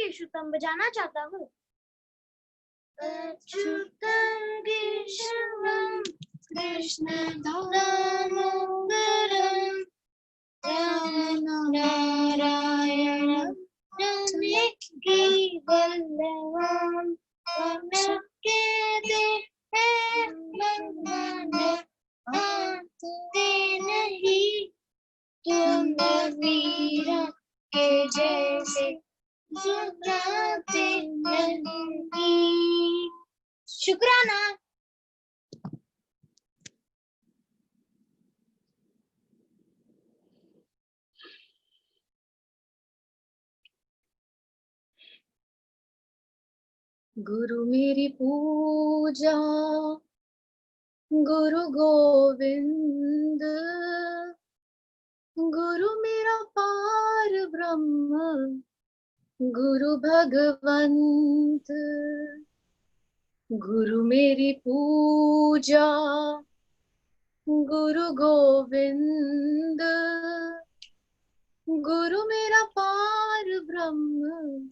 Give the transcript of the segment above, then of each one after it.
केशुतम बजाना चाहता हूँ। अच्युतं केशवं कृष्ण दामोदरं नारायणं नमित्ते वल्लभं शक्यते मन आते नहीं तुम वीर के जैसे जुगाते नहीं। शुक्राना। गुरु मेरी पूजा गुरु गोविंद, गुरु मेरा पार ब्रह्म गुरु भगवंत। गुरु मेरी पूजा गुरु गोविंद, गुरु मेरा पार ब्रह्म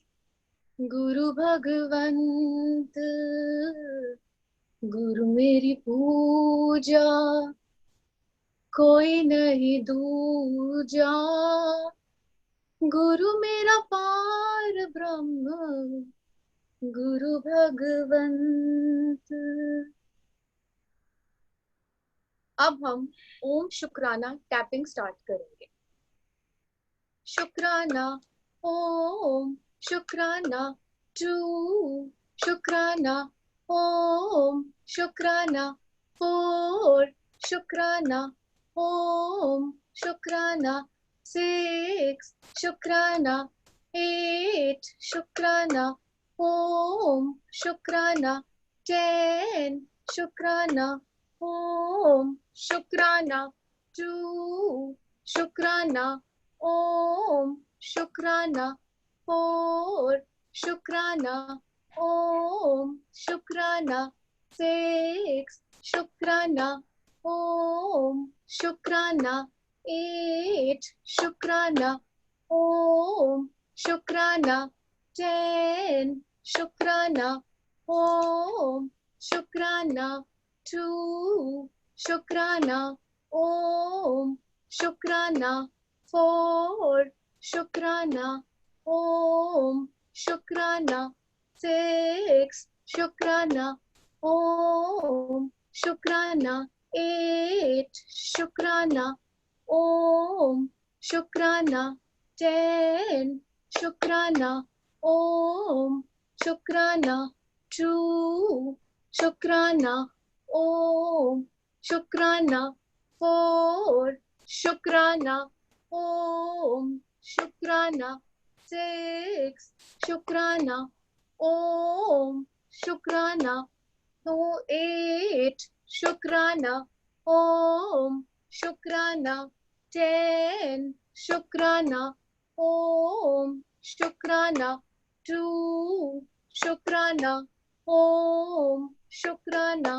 गुरु भगवंत। गुरु मेरी पूजा कोई नहीं दूजा, गुरु मेरा पार ब्रह्म गुरु भगवंत। अब हम ओम शुक्राना टैपिंग स्टार्ट करेंगे। शुक्राना ओम, शुक्राना टू, शुक्राना ओम, शुक्राना फोर, शुक्राना ओम, शुक्राना सिक्स, शुक्राना एट, शुक्राना ओम, शुक्राना 10, शुक्राना ओम, शुक्राना 2, शुक्राना ओम, शुक्राना 4, शुक्राना ओम, शुक्राना 6, शुक्राना ओम, शुक्राना 8, शुक्राना ओम, शुक्राना 10, शुक्राना ओम, शुक्राना 2, शुक्राना ओम, शुक्राना 4, शुक्राना ओम, शुक्राना 6, शुक्राना ओम, शुक्राना 8, शुक्राना ओम, शुक्राना 10, शुक्राना ओम, शुक्राना 2, शुक्राना ओम, शुक्राना 4, शुक्राना ओम, शुक्राना 6, शुक्राना ओम, शुक्राना 8, शुक्राना ओम, शुक्राना 10, शुक्राना ओम, शुक्राना 2, शुक्राना ओम, शुक्राना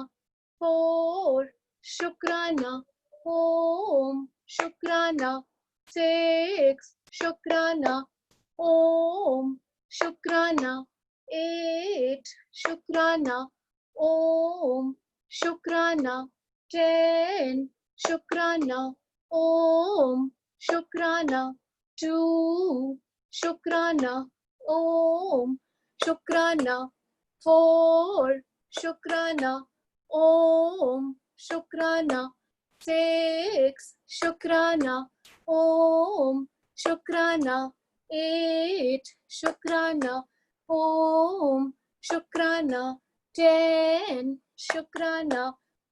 4, शुक्राना ओम, शुक्राना 6, शुक्राना ओम, शुक्राना 8, शुक्राना ओम, शुक्राना 10, शुक्राना ओम, शुक्राना 2, शुक्राना ओम, शुक्राना 4, शुक्राना ओम, शुक्राना 6, शुक्राना ओम, शुक्राना 8, शुक्राना ओम, शुक्राना 10, शुक्राना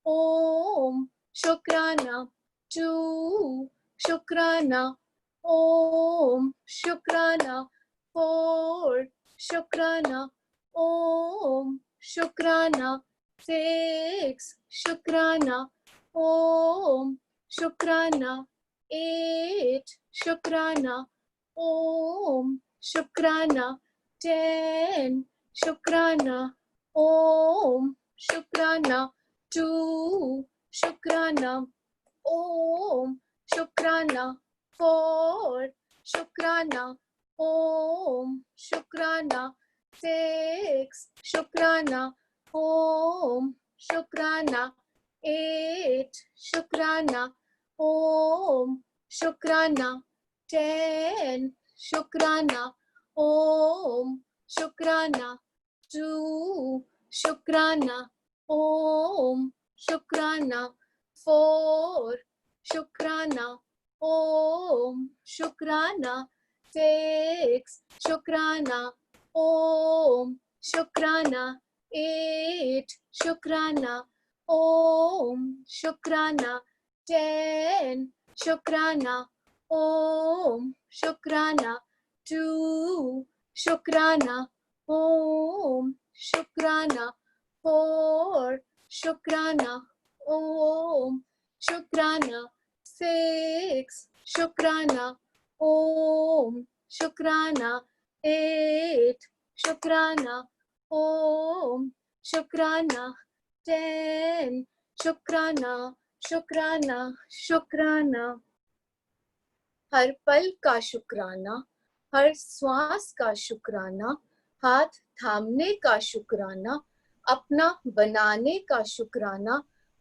ओम, शुक्राना 2, शुक्राना ओम, शुक्राना 4, शुक्राना ओम, शुक्राना 6, शुक्राना ओम, शुक्राना 8, शुक्राना ओम, शुक्राना 10, शुक्राना ओम, शुक्राना 2, शुक्राना ओम, शुक्राना 4, शुक्राना Om Shukrana. 6 Shukrana. Om Shukrana. 8 Shukrana. Om Shukrana. 10 Shukrana. Om Shukrana. 2 Shukrana. Om Shukrana. 4 Shukrana. Om Shukrana. 6 Shukrana. Om Shukrana. 8 Shukrana. Om Shukrana. 10 Shukrana. Om Shukrana. 2 Shukrana. Om Shukrana. 4 Shukrana. Om Shukrana. 6 Shukrana. Om Shukrana. 8 Shukrana. Om Shukrana. 10 Shukrana. Shukrana. Shukrana. हर पल का शुक्राना, हर श्वास का शुक्राना, हाथ थामने का शुक्राना, अपना बनाने का शुक्राना,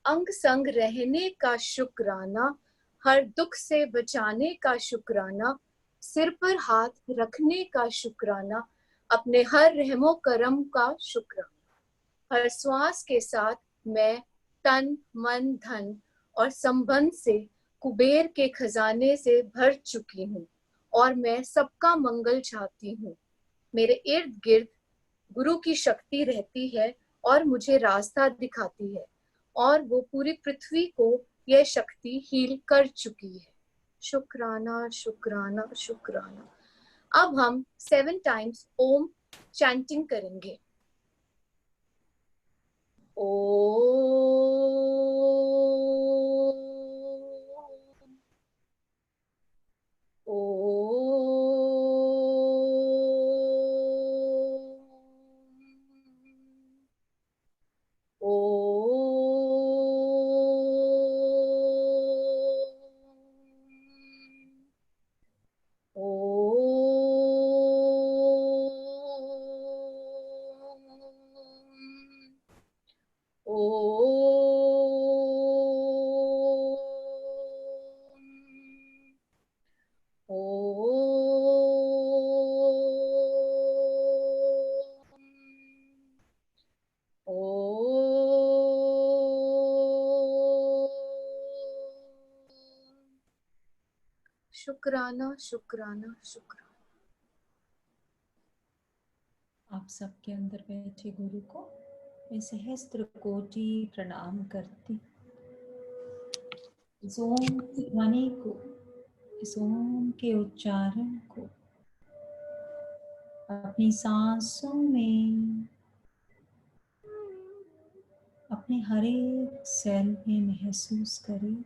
अंग संग रहने का शुक्राना, हर दुख से बचाने का शुक्राना, सिर पर हाथ रखने का शुक्राना, अपने हर रहमो करम का शुक्राना। हर श्वास के साथ मैं तन मन धन और संबंध से कुबेर के खजाने से भर चुकी हूँ और मैं सबका मंगल चाहती हूँ। मेरे इर्द गिर्द गुरु की शक्ति रहती है और मुझे रास्ता दिखाती है और वो पूरी पृथ्वी को यह शक्ति हील कर चुकी है। शुक्राना शुक्राना शुक्राना। अब हम 7 टाइम्स ओम चैंटिंग करेंगे। शुक्राना शुक्राना शुक्राना। आप सबके अंदर बैठे गुरु को मैं सहस्त्र कोटि प्रणाम करती। इस ओम की ध्वनि को, इस ओम के उच्चारण को अपनी सांसों में, अपने हर एक सेल में महसूस करें।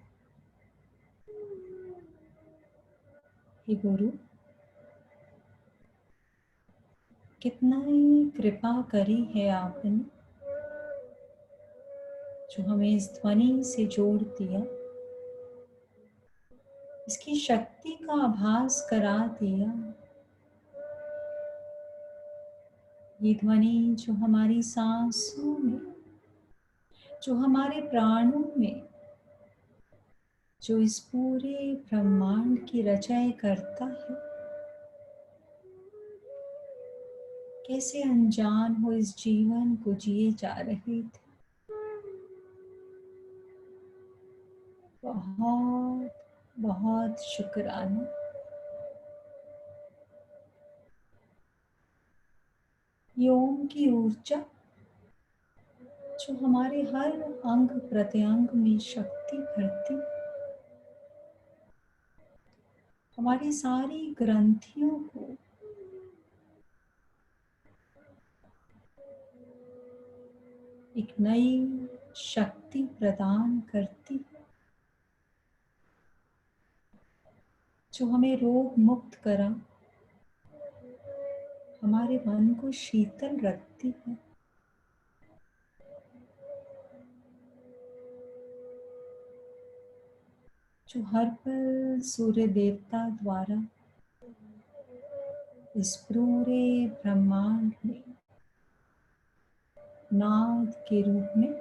हे गुरु, कितना ही कृपा करी है आपने, जो हमें इस ध्वनि से जोड़ दिया, इसकी शक्ति का आभास करा दिया। ये ध्वनि जो हमारी सांसों में, जो हमारे प्राणों में, जो इस पूरे ब्रह्मांड की रचना करता है, कैसे अनजान हो इस जीवन को जिए जा रहे थे। बहुत बहुत शुक्राना। ये ओम की ऊर्जा जो हमारे हर अंग प्रत्यंग में शक्ति भरती, हमारी सारी ग्रंथियों को एक नई शक्ति प्रदान करती, जो हमें रोग मुक्त करा, हमारे मन को शीतल रखती है। जो हर पल सूर्य देवता द्वारा इस पूरे ब्रह्मांड में नाद के रूप में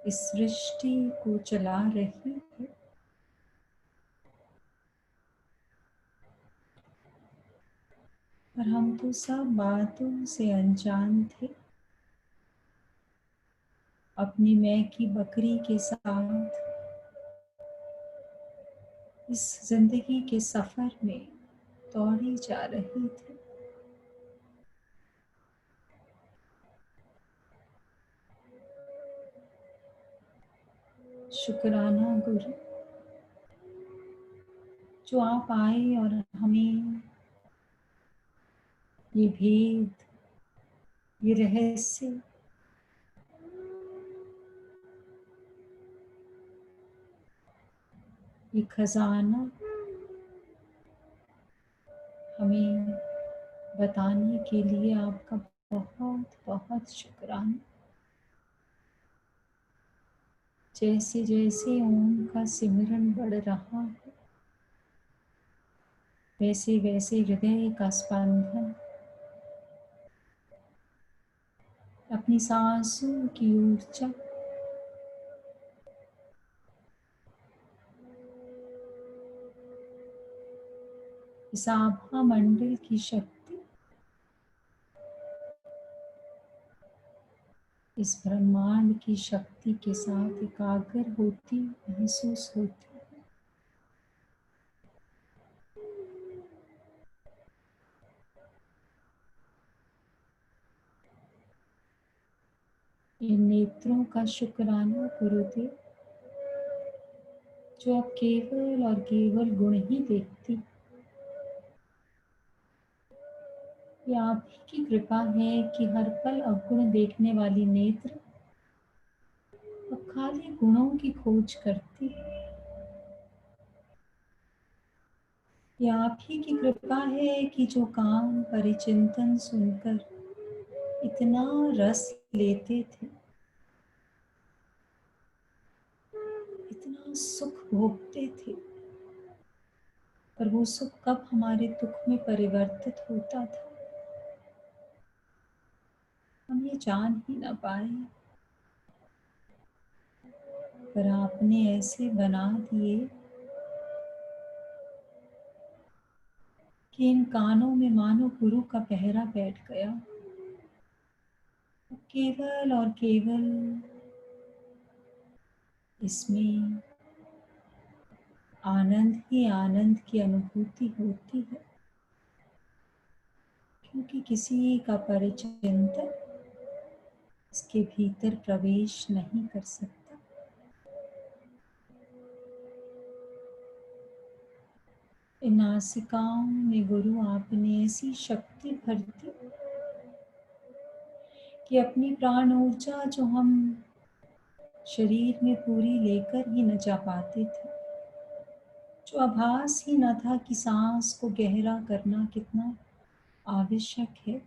इस सृष्टि को चला रही है। पर हम तो सब बातों से अनजान थे। अपनी मैं की बकरी के साथ इस जिंदगी के सफर में दौड़े जा रहे थे। शुक्राना गुरु, जो आप आए और हमें ये भेद, ये रहस्य, ये खजाना हमें बताने के लिए आपका बहुत बहुत शुक्राना। जैसे जैसे ओम का सिमरन बढ़ रहा है, वैसे वैसे हृदय का स्पंदन अपनी सांसों की ऊर्जा इस आभा मंडल की शक्ति, इस ब्रह्मांड की शक्ति के साथ एकाग्र होती महसूस होती। इन नेत्रों का शुक्राना गुरुदेव, जो अब केवल और केवल गुण ही देखती। ये आप ही की कृपा है कि हर पल अवगुण देखने वाली नेत्र अब खाली गुणों की खोज करती। ये आप ही की कृपा है कि जो काम परिचिंतन सुनकर इतना रस लेते थे, इतना सुख भोगते थे, पर वो सुख कब हमारे दुख में परिवर्तित होता था, हम ये जान ही ना पाए। पर आपने ऐसे बना दिए कि इन कानों में मानो गुरु का पहरा बैठ गया। केवल और केवल इसमें आनंद ही आनंद की अनुभूति होती है, क्योंकि किसी का परिचिंतन इसके भीतर प्रवेश नहीं कर सकता। इन नासिकाओं में गुरु आपने ऐसी शक्ति भर दी कि अपनी प्राण ऊर्जा जो हम शरीर में पूरी लेकर ही न जा पाते थे, जो आभास ही न था कि सांस को गहरा करना कितना आवश्यक है,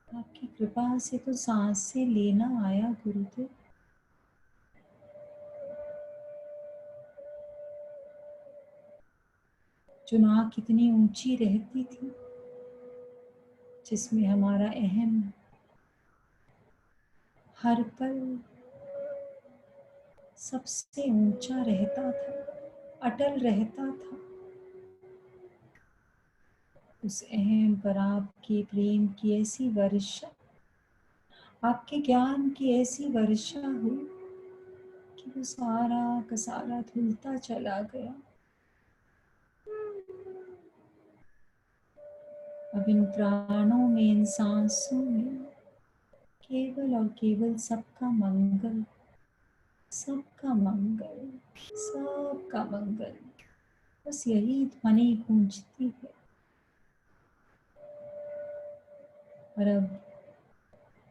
आपकी कृपा से तो सांस से लेना आया गुरुदेव। जो नाक कितनी ऊंची रहती थी, जिसमें हमारा अहम हर पल सबसे ऊंचा रहता था, अटल रहता था, उस अहम पर आपके प्रेम की ऐसी वर्षा, आपके ज्ञान की ऐसी वर्षा हुई कि वो सारा का सारा धुलता चला गया। अब इन प्राणों में, इन सांसों में केवल और केवल सबका मंगल, सबका मंगल, सबका मंगल, बस यही ध्वनि गूंजती है। और अब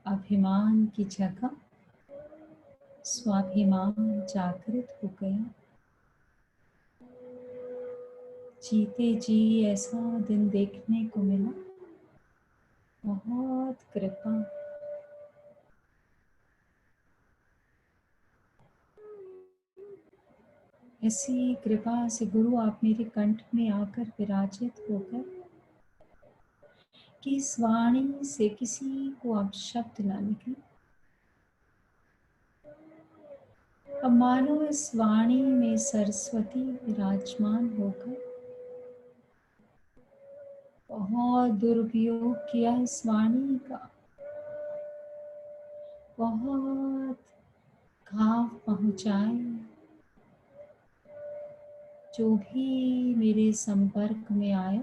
अभिमान की जगह स्वाभिमान जागृत हो गया। जीते जी ऐसा दिन देखने को मिला, बहुत कृपा। ऐसी कृपा से गुरु आप मेरे कंठ में आकर विराजित होकर कि इस वाणी से किसी को अब शब्द ना निकले। अब मानो इस वाणी में सरस्वती विराजमान होकर बहुत दुरुपयोग किया इस वाणी का, बहुत घाव पहुंचाए। जो भी मेरे संपर्क में आया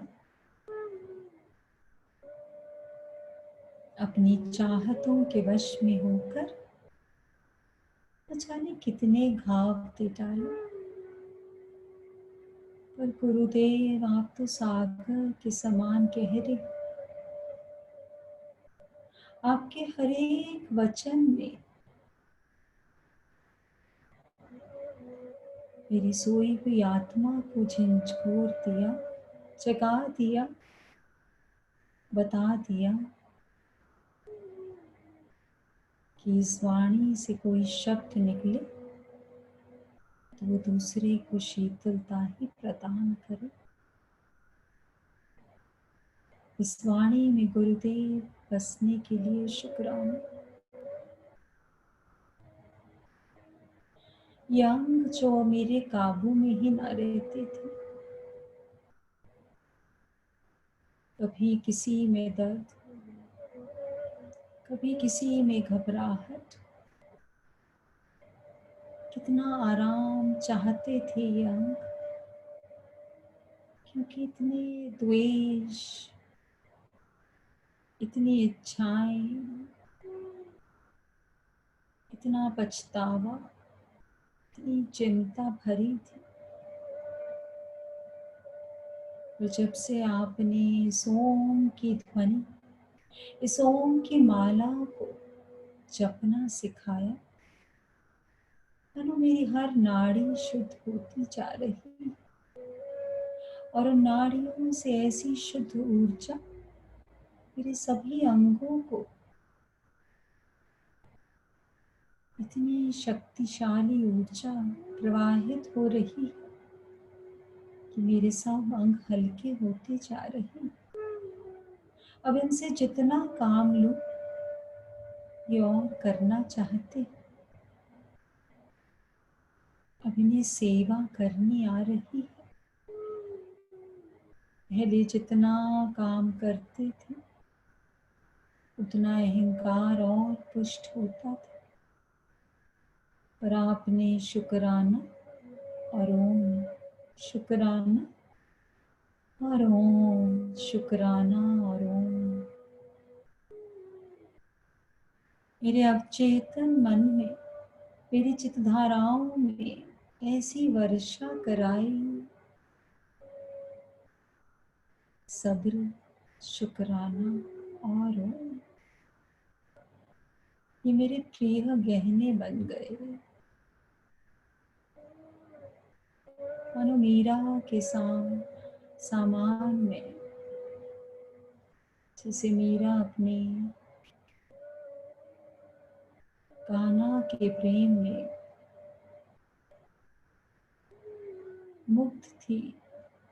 अपनी चाहतों के वश में होकर न जाने कितने घाव दे डाले। पर गुरुदेव आप तो सागर के समान गहरे, आपके हर एक वचन में मेरी सोई हुई आत्मा को झंझोर दिया, जगा दिया, बता दिया कि इस वाणी से कोई शब्द निकले तो वो दूसरे को शीतलता ही प्रदान करे। इस वाणी में गुरुदेव बसने के लिए शुक्राना। ये अंग जो मेरे काबू में ही ना रहते थे, कभी किसी में दर्द, कभी किसी में घबराहट, कितना आराम चाहते थे ये अंग, क्योंकि इतने द्वेष, इतनी इच्छाएं, इतना पछतावा, इतनी चिंता भरी थी। और जब से आपने इस ओम की ध्वनि, इस ओम की माला को जपना सिखाया, मानो मेरी हर नाड़ी शुद्ध होती जा रही और उन नाड़ियों से ऐसी शुद्ध ऊर्जा मेरे सभी अंगों को, इतनी शक्तिशाली ऊर्जा प्रवाहित हो रही कि मेरे सब अंग हल्के होते जा रहे। अब इनसे जितना काम लूं ये और करना चाहते, अब इन्हें सेवा करनी आ रही है। पहले जितना काम करते थे उतना अहंकार और पुष्ट होता था, पर आपने शुक्राना और ओम, शुक्राना और ओम, शुक्राना और ओम। मेरे अवचेतन मन में, मेरी चित्तधाराओं में ऐसी वर्षा कराई सब्र, शुक्राना और ओम। ये मेरे प्रिय गहने बन गए, मानो मीरा के सामान में, जैसे मीरा अपने कान्हा के प्रेम में मुग्ध थी,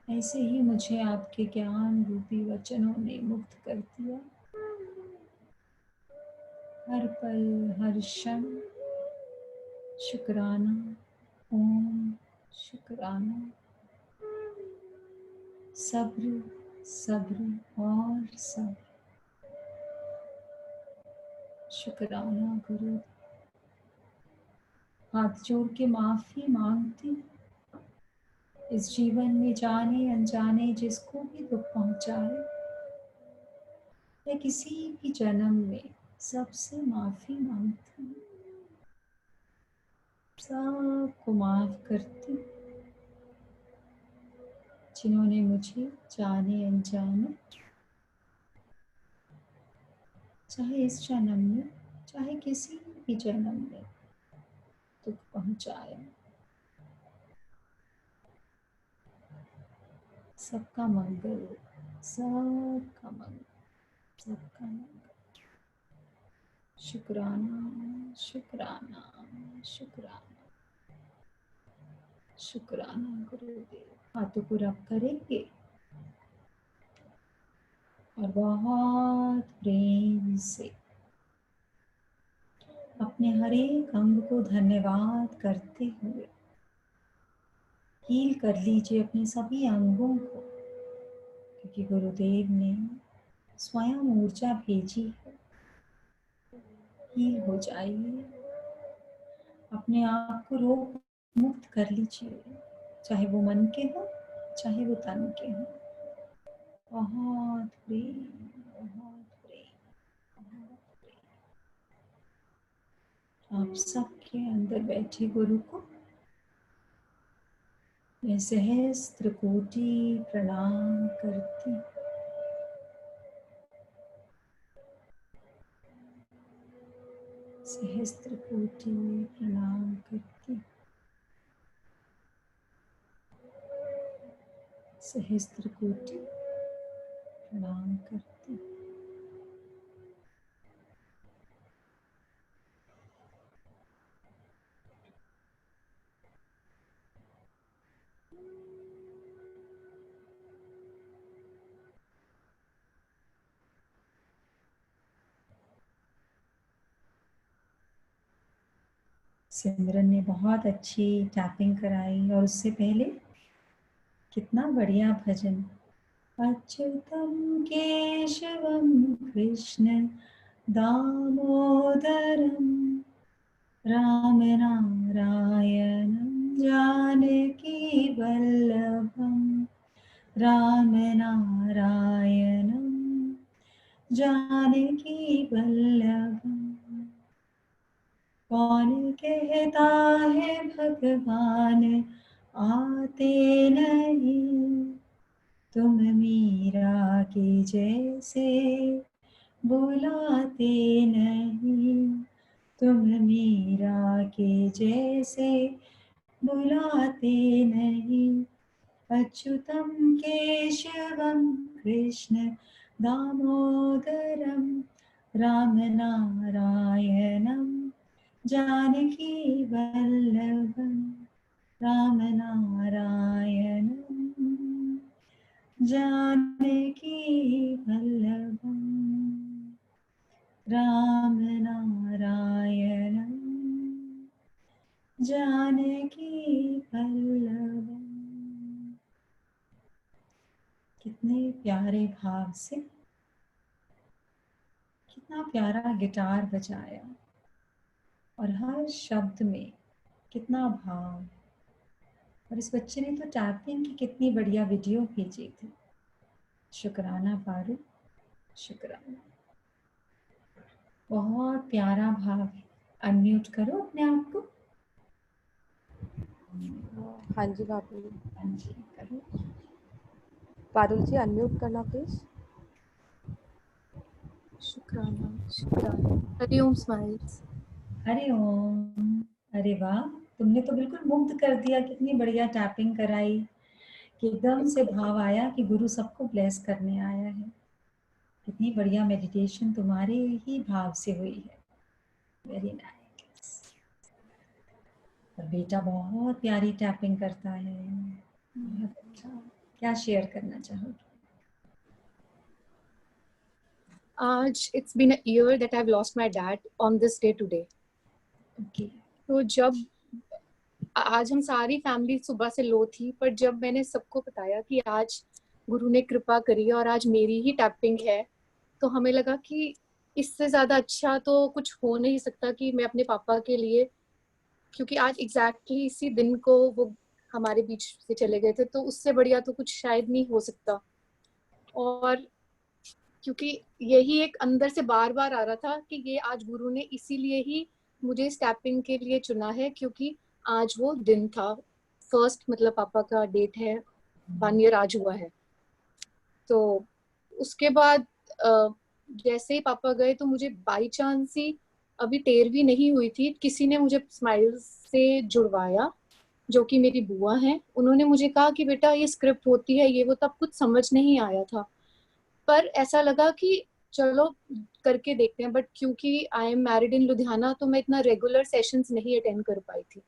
ऐसे ही मुझे आपके ज्ञान रूपी वचनों ने मुक्त कर दिया। हर पल, हर क्षण शुक्राना, ओम, शुक्राना, सब्र, सब्र और सब्र, शुक्राना गुरु। हाथ जोड़ के माफी मांगती, इस जीवन में जाने अनजाने जिसको भी दुख पहुंचाए या किसी भी जन्म में, सबसे माफी मांगती हूँ, सबको माफ करती हूँ जिन्होंने मुझे जाने अनजाने, चाहे इस जन्म में चाहे किसी भी जन्म में दुख पहुंचाया। सबका मंगल, सबका मंगल, सबका मंगल। शुक्राना, शुक्राना, शुक्राना। शुक्राना गुरुदेव। हाथों को रब करेंगे और बहुत प्रेम से अपने हर एक अंग को धन्यवाद करते हुए हील कर लीजिए अपने सभी अंगों को, क्योंकि गुरुदेव ने स्वयं ऊर्जा भेजी है। हील हो जाइए, अपने आप को रोग मुक्त कर लीजिए, चाहे वो मन के हो चाहे वो तन के हो। बहुत प्रेम, बहुत प्रेम, बहुत प्रेम। आप सबके अंदर बैठे गुरु को मैं सहस्त्र कोटि प्रणाम करती हूँ। सहस्त्र कोटि प्रणाम करती हूँ। सहस्त्र कोटि प्रणाम करती हूँ। सिमरन ने बहुत अच्छी टैपिंग कराई, और उससे पहले कितना बढ़िया भजन। अच्युतम केशवम कृष्ण दामोदरम राम नारायणं जानकी वल्लभं राम नारायणं जानकी वल्लभं। कौन कहता है भगवान आते नहीं, तुम मीरा के जैसे बुलाते नहीं, तुम मीरा के जैसे बुलाते नहीं। अच्युतम केशवम कृष्ण दामोदरम राम नारायणं जानकी वल्लभं राम नारायणं जानकी वल्लभं राम नारायणं जानकी वल्लभं। कितने प्यारे भाव से, कितना प्यारा गिटार बजाया, और हर शब्द में कितना भाव। और इस बच्चे ने तो टैपिंग की कितनी बढ़िया वीडियो भेजी थी। शुक्राना पारू, शुक्राना। बहुत प्यारा भाव है। अनम्यूट करो अपने आप को। हाँ जी बाबू। हाँ जी करो। पारुल जी अनम्यूट करना प्लीज। शुक्राना शुक्राना। हरिओम स्माइल्स। हरे ओम। अरे वाह, तुमने तो बिल्कुल मुग्ध कर दिया। कितनी बढ़िया टैपिंग कराई कि एकदम से भाव आया कि गुरु सबको ब्लेस करने आया है। कितनी बढ़िया मेडिटेशन तुम्हारे ही भाव से हुई है। Very nice. और बेटा बहुत प्यारी टैपिंग करता है। बहुत अच्छा। क्या शेयर करना चाहोगे? आज it's been a year that I've lost my dad on this day today. Okay. तो जब आज हम सारी फैमिली सुबह से लो थी, पर जब मैंने सबको बताया कि आज गुरु ने कृपा करी और आज मेरी ही टैपिंग है, तो हमें लगा कि इससे ज्यादा अच्छा तो कुछ हो नहीं सकता कि मैं अपने पापा के लिए, क्योंकि आज एग्जैक्टली इसी दिन को वो हमारे बीच से चले गए थे, तो उससे बढ़िया तो कुछ शायद नहीं हो सकता। और क्योंकि यही एक अंदर से बार बार आ रहा था कि ये आज गुरु ने इसीलिए ही मुझे स्टैपिंग के लिए चुना है, क्योंकि आज वो दिन था। फर्स्ट मतलब पापा का डेट है, 1 ईयर आज हुआ है। तो उसके बाद जैसे ही पापा गए तो मुझे बाई चांस ही, अभी 13वीं नहीं हुई थी, किसी ने मुझे स्माइल से जुड़वाया, जो कि मेरी बुआ हैं। उन्होंने मुझे कहा कि बेटा ये स्क्रिप्ट होती है, ये वो, तब कुछ समझ नहीं आया था, पर ऐसा लगा कि चलो करके देखते हैं। बट क्योंकि I am married in Ludhiana, तो मैं इतना रेगुलर सेशंस नहीं अटेंड कर पाई थी।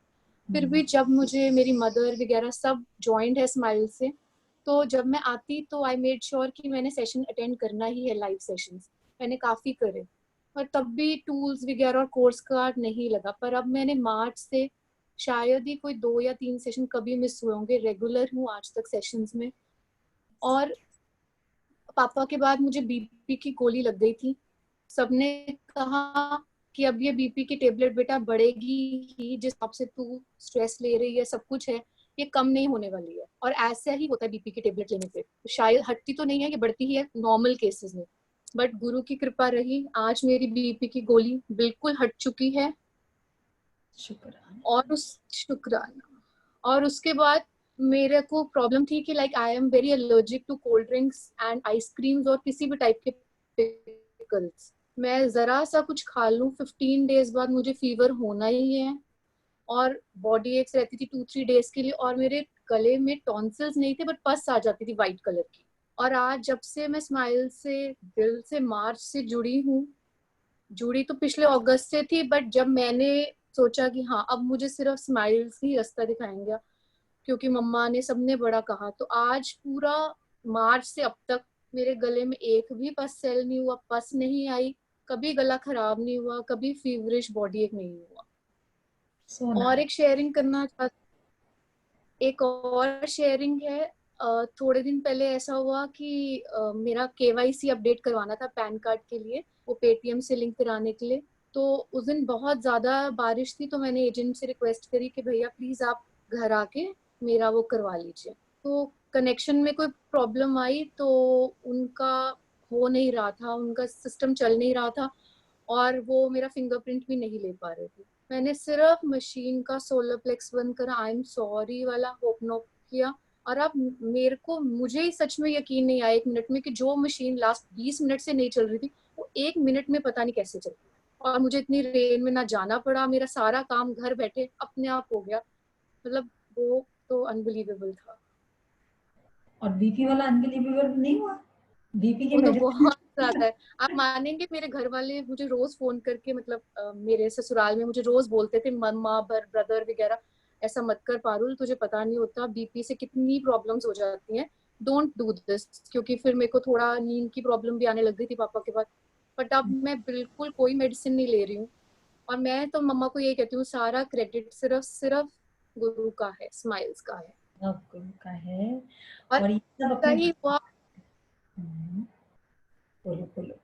फिर भी जब मुझे मेरी मदर वगैरह सब जॉइंट है स्माइल से, तो जब मैं आती तो आई मेड श्योर कि मैंने सेशन अटेंड करना ही है, लाइव सेशंस मैंने काफ़ी करे, पर तब भी टूल्स वगैरह और कोर्स कार्ड नहीं लगा। पर अब मैंने मार्च से शायद ही कोई 2 या 3 सेशन कभी मिस हुए होंगे, रेगुलर हूँ आज तक सेशंस में। और पापा के बाद मुझे बीपी की गोली लग गई थी। सबने कहा कि अब ये बीपी की टेबलेट बेटा बढ़ेगी ही, जिस हिसाब से तू स्ट्रेस ले रही है, सब कुछ है, ये कम नहीं होने वाली है। और ऐसा ही होता है बीपी की टेबलेट लेने पे, शायद हटती तो नहीं है, ये बढ़ती ही है नॉर्मल केसेस में। बट गुरु की कृपा रही, आज मेरी बीपी की गोली बिल्कुल हट चुकी है। शुक्राना। शुक्राना। और उसके बाद मेरे को प्रॉब्लम थी कि like I am very allergic to cold drinks and ice creams और किसी भी टाइप के पिकल्स। मैं जरा सा कुछ खा लूं 15 डेज बाद मुझे फीवर होना ही है, और बॉडी एक्स रहती थी 2-3 डेज के लिए, और मेरे गले में टॉन्सिल्स नहीं थे बट पस आ जाती थी वाइट कलर की। और आज जब से मैं स्माइल से दिल से मार्च से जुड़ी हूँ, जुड़ी तो पिछले अगस्त से थी, बट जब मैंने सोचा कि हाँ अब मुझे सिर्फ स्माइल्स ही रास्ता दिखाएंगे, क्योंकि मम्मा ने सबने बड़ा कहा, तो आज पूरा मार्च से अब तक मेरे गले में एक भी पस सेल नहीं हुआ, पस नहीं आई, कभी गला खराब नहीं हुआ, कभी फीवरिश बॉडी एक नहीं हुआ। और एक शेयरिंग करना चाहती, एक और शेयरिंग है। थोड़े दिन पहले ऐसा हुआ कि मेरा केवाईसी अपडेट करवाना था पैन कार्ड के लिए, वो पेटीएम से लिंक कराने के लिए। तो उस दिन बहुत ज़्यादा बारिश थी, तो मैंने एजेंट से रिक्वेस्ट करी कि भैया प्लीज़ आप घर आके मेरा वो करवा लीजिए। तो कनेक्शन में कोई प्रॉब्लम आई, तो उनका हो नहीं रहा था, उनका सिस्टम चल नहीं रहा था, और वो मेरा फिंगरप्रिंट भी नहीं ले पा रहे थे। मैंने सिर्फ मशीन का सोलर प्लेक्स बंद करा, आई एम सॉरी वाला होप नॉक किया, और अब मेरे को मुझे ही सच में यकीन नहीं आया 1 मिनट में कि जो मशीन लास्ट 20 मिनट से नहीं चल रही थी वो 1 मिनट में पता नहीं कैसे चल रही। और मुझे इतनी रेन में ना जाना पड़ा, मेरा सारा काम घर बैठे अपने आप हो गया। मतलब वो तो अनबिलीवेबल था। और बीपी वाला अनबिलीवेबल नहीं हुआ? बीपी की वो तो मेडिसिन बहुत ज्यादा है। आप मानेंगे मेरे घर वाले मुझे रोज फोन करके, मतलब मेरे ससुराल में मुझे रोज बोलते थे, मम्मा ब्रदर वगैरह, ऐसा मत कर पारुल, तुझे पता नहीं होता बीपी से कितनी प्रॉब्लम्स हो जाती हैं, डोंट डू दिस। क्योंकि फिर मेरे को थोड़ा नींद की प्रॉब्लम भी आने लग गई थी पापा के बाद। बट अब मैं बिल्कुल कोई मेडिसिन नहीं ले रही हूँ, और मैं तो मम्मा को यही कहती हूँ, सारा क्रेडिट सिर्फ सिर्फ गुरु का है, स्माइल्स का है। आपको का है। और और ये सब अपने सही हुआ। बोलो बोलो।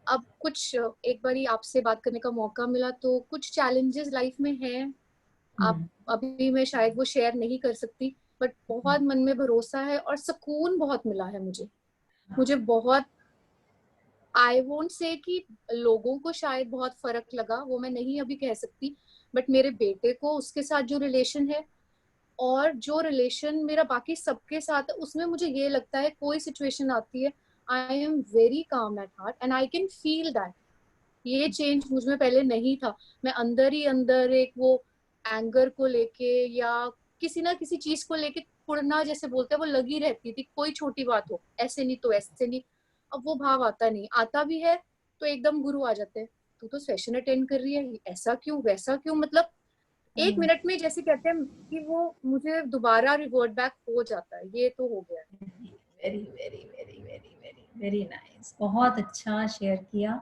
अब कुछ एक बारी आपसे बात करने का मौका मिला, तो कुछ चैलेंजेस लाइफ में हैं, आप अभी मैं शायद वो शेयर नहीं कर सकती, बट बहुत मन में भरोसा है और सुकून बहुत मिला है मुझे बहुत। आई वोंट से कि लोगों को शायद बहुत फर्क लगा, वो मैं नहीं अभी कह सकती, बट मेरे बेटे को, उसके साथ जो रिलेशन है और जो रिलेशन मेरा बाकी सबके साथ है, उसमें मुझे ये लगता है कोई सिचुएशन आती है, आई am very calm at heart and I can feel that. ये चेंज मुझ में पहले नहीं था। मैं अंदर ही अंदर एक वो एंगर को लेके या किसी ना किसी चीज को लेके कुड़ना जैसे बोलते हैं, वो लगी रहती थी, कोई छोटी बात हो, ऐसे नहीं तो ऐसे नहीं। अब वो भाव आता नहीं, आता भी है तो एकदम गुरु आ जाते हैं, तू तो सेशन अटेंड कर रही है, ऐसा क्यों वैसा क्यों, मतलब 1 मिनट में जैसे कहते हैं कि वो मुझे दोबारा रिवर्ट बैक हो जाता है, ये तो हो गया है। Very very very very very very nice, बहुत अच्छा शेयर किया।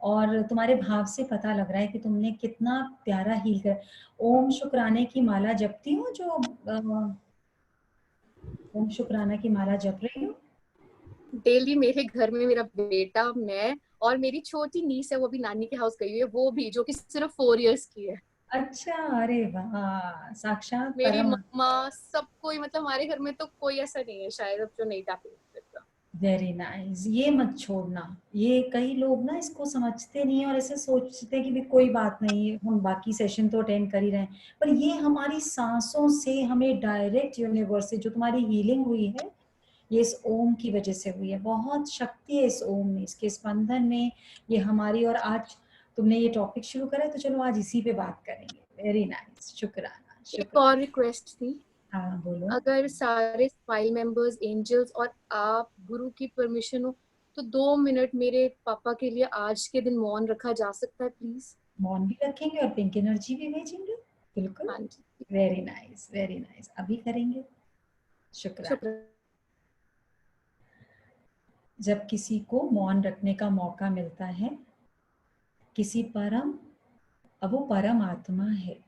और तुम्हारे भाव से पता लग रहा है कि तुमने कितना प्यारा हील कर। ओम शुक्राने की माला जपती हो? जो ओम शुक्राना की माला जप रही हो? डेली मेरे घर में मेरा बेटा, मैं और मेरी छोटी नीस है, वो भी नानी के हाउस गई हुई है, वो भी, जो कि सिर्फ 4 इयर्स की है। अच्छा, अरे वाह, साक्षात मेरी परम। मम्मा, सब कोई, मतलब हमारे घर में तो कोई ऐसा नहीं है शायद अब जो नहीं टैपिंग करता। वेरी नाइस, ये मत छोड़ना। ये कई लोग ना इसको समझते नहीं है और ऐसे सोचते हैं कि भी कोई बात नहीं, हम बाकी सेशन तो अटेंड कर ही रहे हैं, पर ये हमारी सांसों से हमें डायरेक्ट यूनिवर्स से जो तुम्हारी हीलिंग हुई है, ये इस ओम की वजह से हुई है। बहुत शक्ति है इस ओम में, इसके स्पंदन में, ये हमारी। और आज तुमने ये टॉपिक शुरू करा है तो चलो आज इसी पे बात करेंगे। वेरी नाइस, शुक्राना एक और शुक्राना। रिक्वेस्ट थी, हाँ बोलो। अगर सारे स्माइल मेंबर्स, एंजल्स और आप गुरु की परमिशन हो, तो 2 मिनट मेरे पापा के लिए आज के दिन मौन रखा जा सकता है प्लीज। मौन भी रखेंगे और पिंक एनर्जी भी भेजेंगे। बिल्कुल, हाँ जी, वेरी नाइस, वेरी नाइस। अभी करेंगे। शुक्राना। शुक्र। जब किसी को मौन रखने का मौका मिलता है, किसी परम, अब वो परम आत्मा है,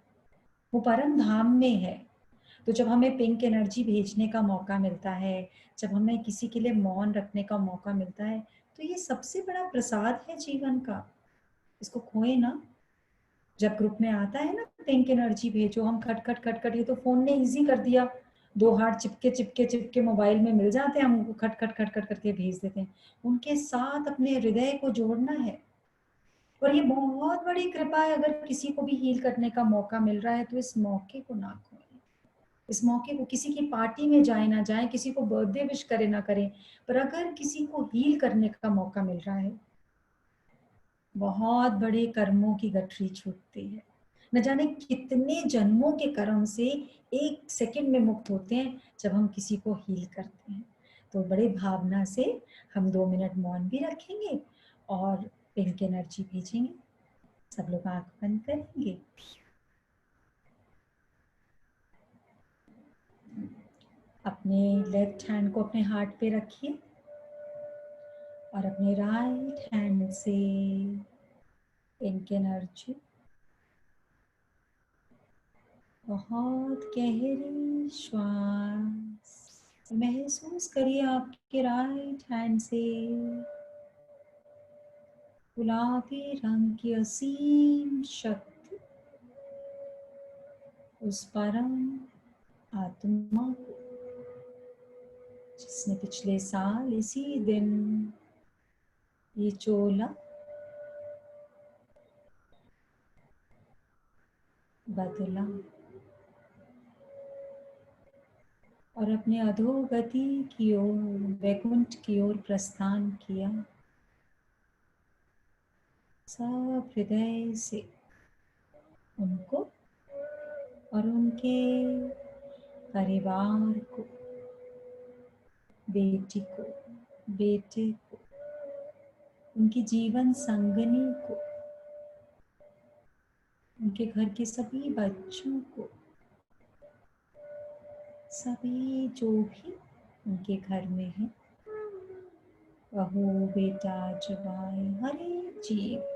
वो परम धाम में है, तो जब हमें पिंक एनर्जी भेजने का मौका मिलता है, जब हमें किसी के लिए मौन रखने का मौका मिलता है, तो ये सबसे बड़ा प्रसाद है जीवन का। इसको खोए ना। जब ग्रुप में आता है ना पिंक एनर्जी भेजो, हम खट खट खट खट, ये तो फोन ने इजी कर दिया, 2 हाथ चिपके चिपके चिपके मोबाइल में मिल जाते हैं, हम उनको खट खट खट खट करके भेज देते हैं। उनके साथ अपने हृदय को जोड़ना है। और ये बहुत बड़ी कृपा है, अगर किसी को भी हील करने का मौका मिल रहा है तो इस मौके को ना खोएं। इस मौके को, किसी की पार्टी में जाए ना जाए, किसी को बर्थडे विश करे ना करें, पर अगर किसी को हील करने का मौका मिल रहा है, बहुत बड़े कर्मों की गठरी छूटती है। न जाने कितने जन्मों के कर्म से 1 सेकंड में मुक्त होते हैं जब हम किसी को हील करते हैं। तो बड़े भावना से हम 2 मिनट मौन भी रखेंगे और पिंक एनर्जी भेजेंगे। सब लोग आंख बंद करेंगे। अपने लेफ्ट हैंड को अपने हार्ट पे रखिए और अपने राइट हैंड से पिंक एनर्जी बहुत गहरी श्वास महसूस करिए। आपके राइट हैंड से गुलाबी रंग की असीम शक्ति उस परम आत्मा को, जिसने पिछले साल इसी दिन ये चोला बदला और अपने अधोगति की ओर, वैकुंठ की ओर प्रस्थान किया। सब हृदय से उनको और उनके परिवार को, बेटी को, बेटे को, उनकी जीवन संगनी को, उनके घर के सभी बच्चों को, सभी जो भी उनके घर में है, बहू बेटा जवाई, हर एक जीव,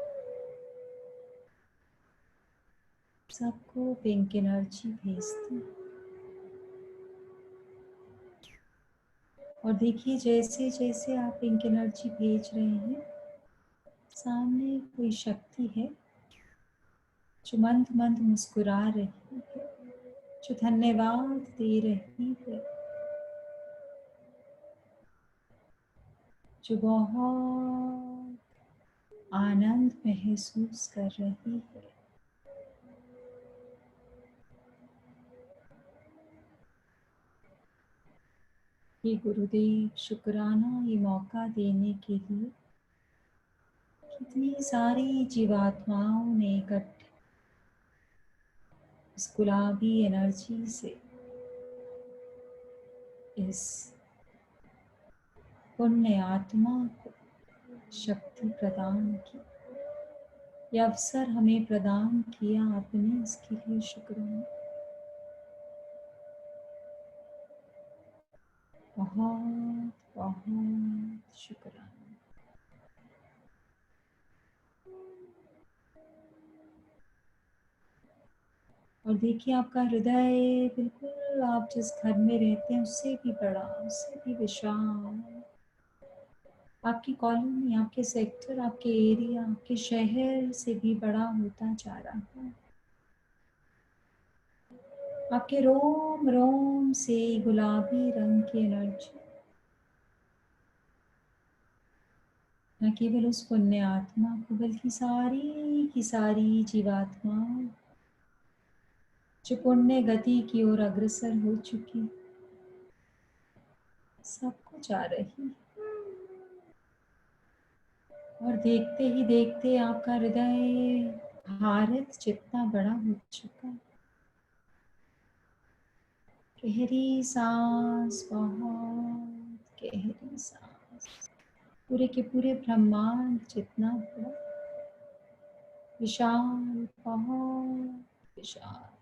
सबको पिंक एनर्जी भेजती। और देखिए जैसे जैसे आप पिंक एनर्जी भेज रहे हैं, सामने कोई शक्ति है जो मंद मंद मुस्कुरा रही है, जो धन्यवाद दे रही है, जो बहुत आनंद महसूस कर रही है। ये गुरुदेव शुक्राना ये मौका देने के लिए, कितनी सारी जीवात्माओं ने इकट्ठे इस गुलाबी एनर्जी से इस पुण्य आत्मा को शक्ति प्रदान की, यह अवसर हमें प्रदान किया आपने, इसके लिए शुक्राना। बहुत बहुत शुक्राना। और देखिए आपका हृदय बिल्कुल आप जिस घर में रहते हैं उससे भी बड़ा, उससे भी विशाल, आपकी कॉलोनी, आपके सेक्टर, आपके एरिया, आपके शहर से भी बड़ा होता जा रहा है। आपके रोम रोम से गुलाबी रंग की एनर्जी न केवल उस पुण्य आत्मा को, बल्कि सारी की सारी जीवात्मा जो पुण्य गति की ओर अग्रसर हो चुकी, सबको जा रही। और देखते ही देखते आपका हृदय भारत जितना बड़ा हो चुका। गहरी सांस, बहुत गहरी सांस, पूरे के पूरे ब्रह्मांड जितना बड़ा। विशाल, बहुत विशाल।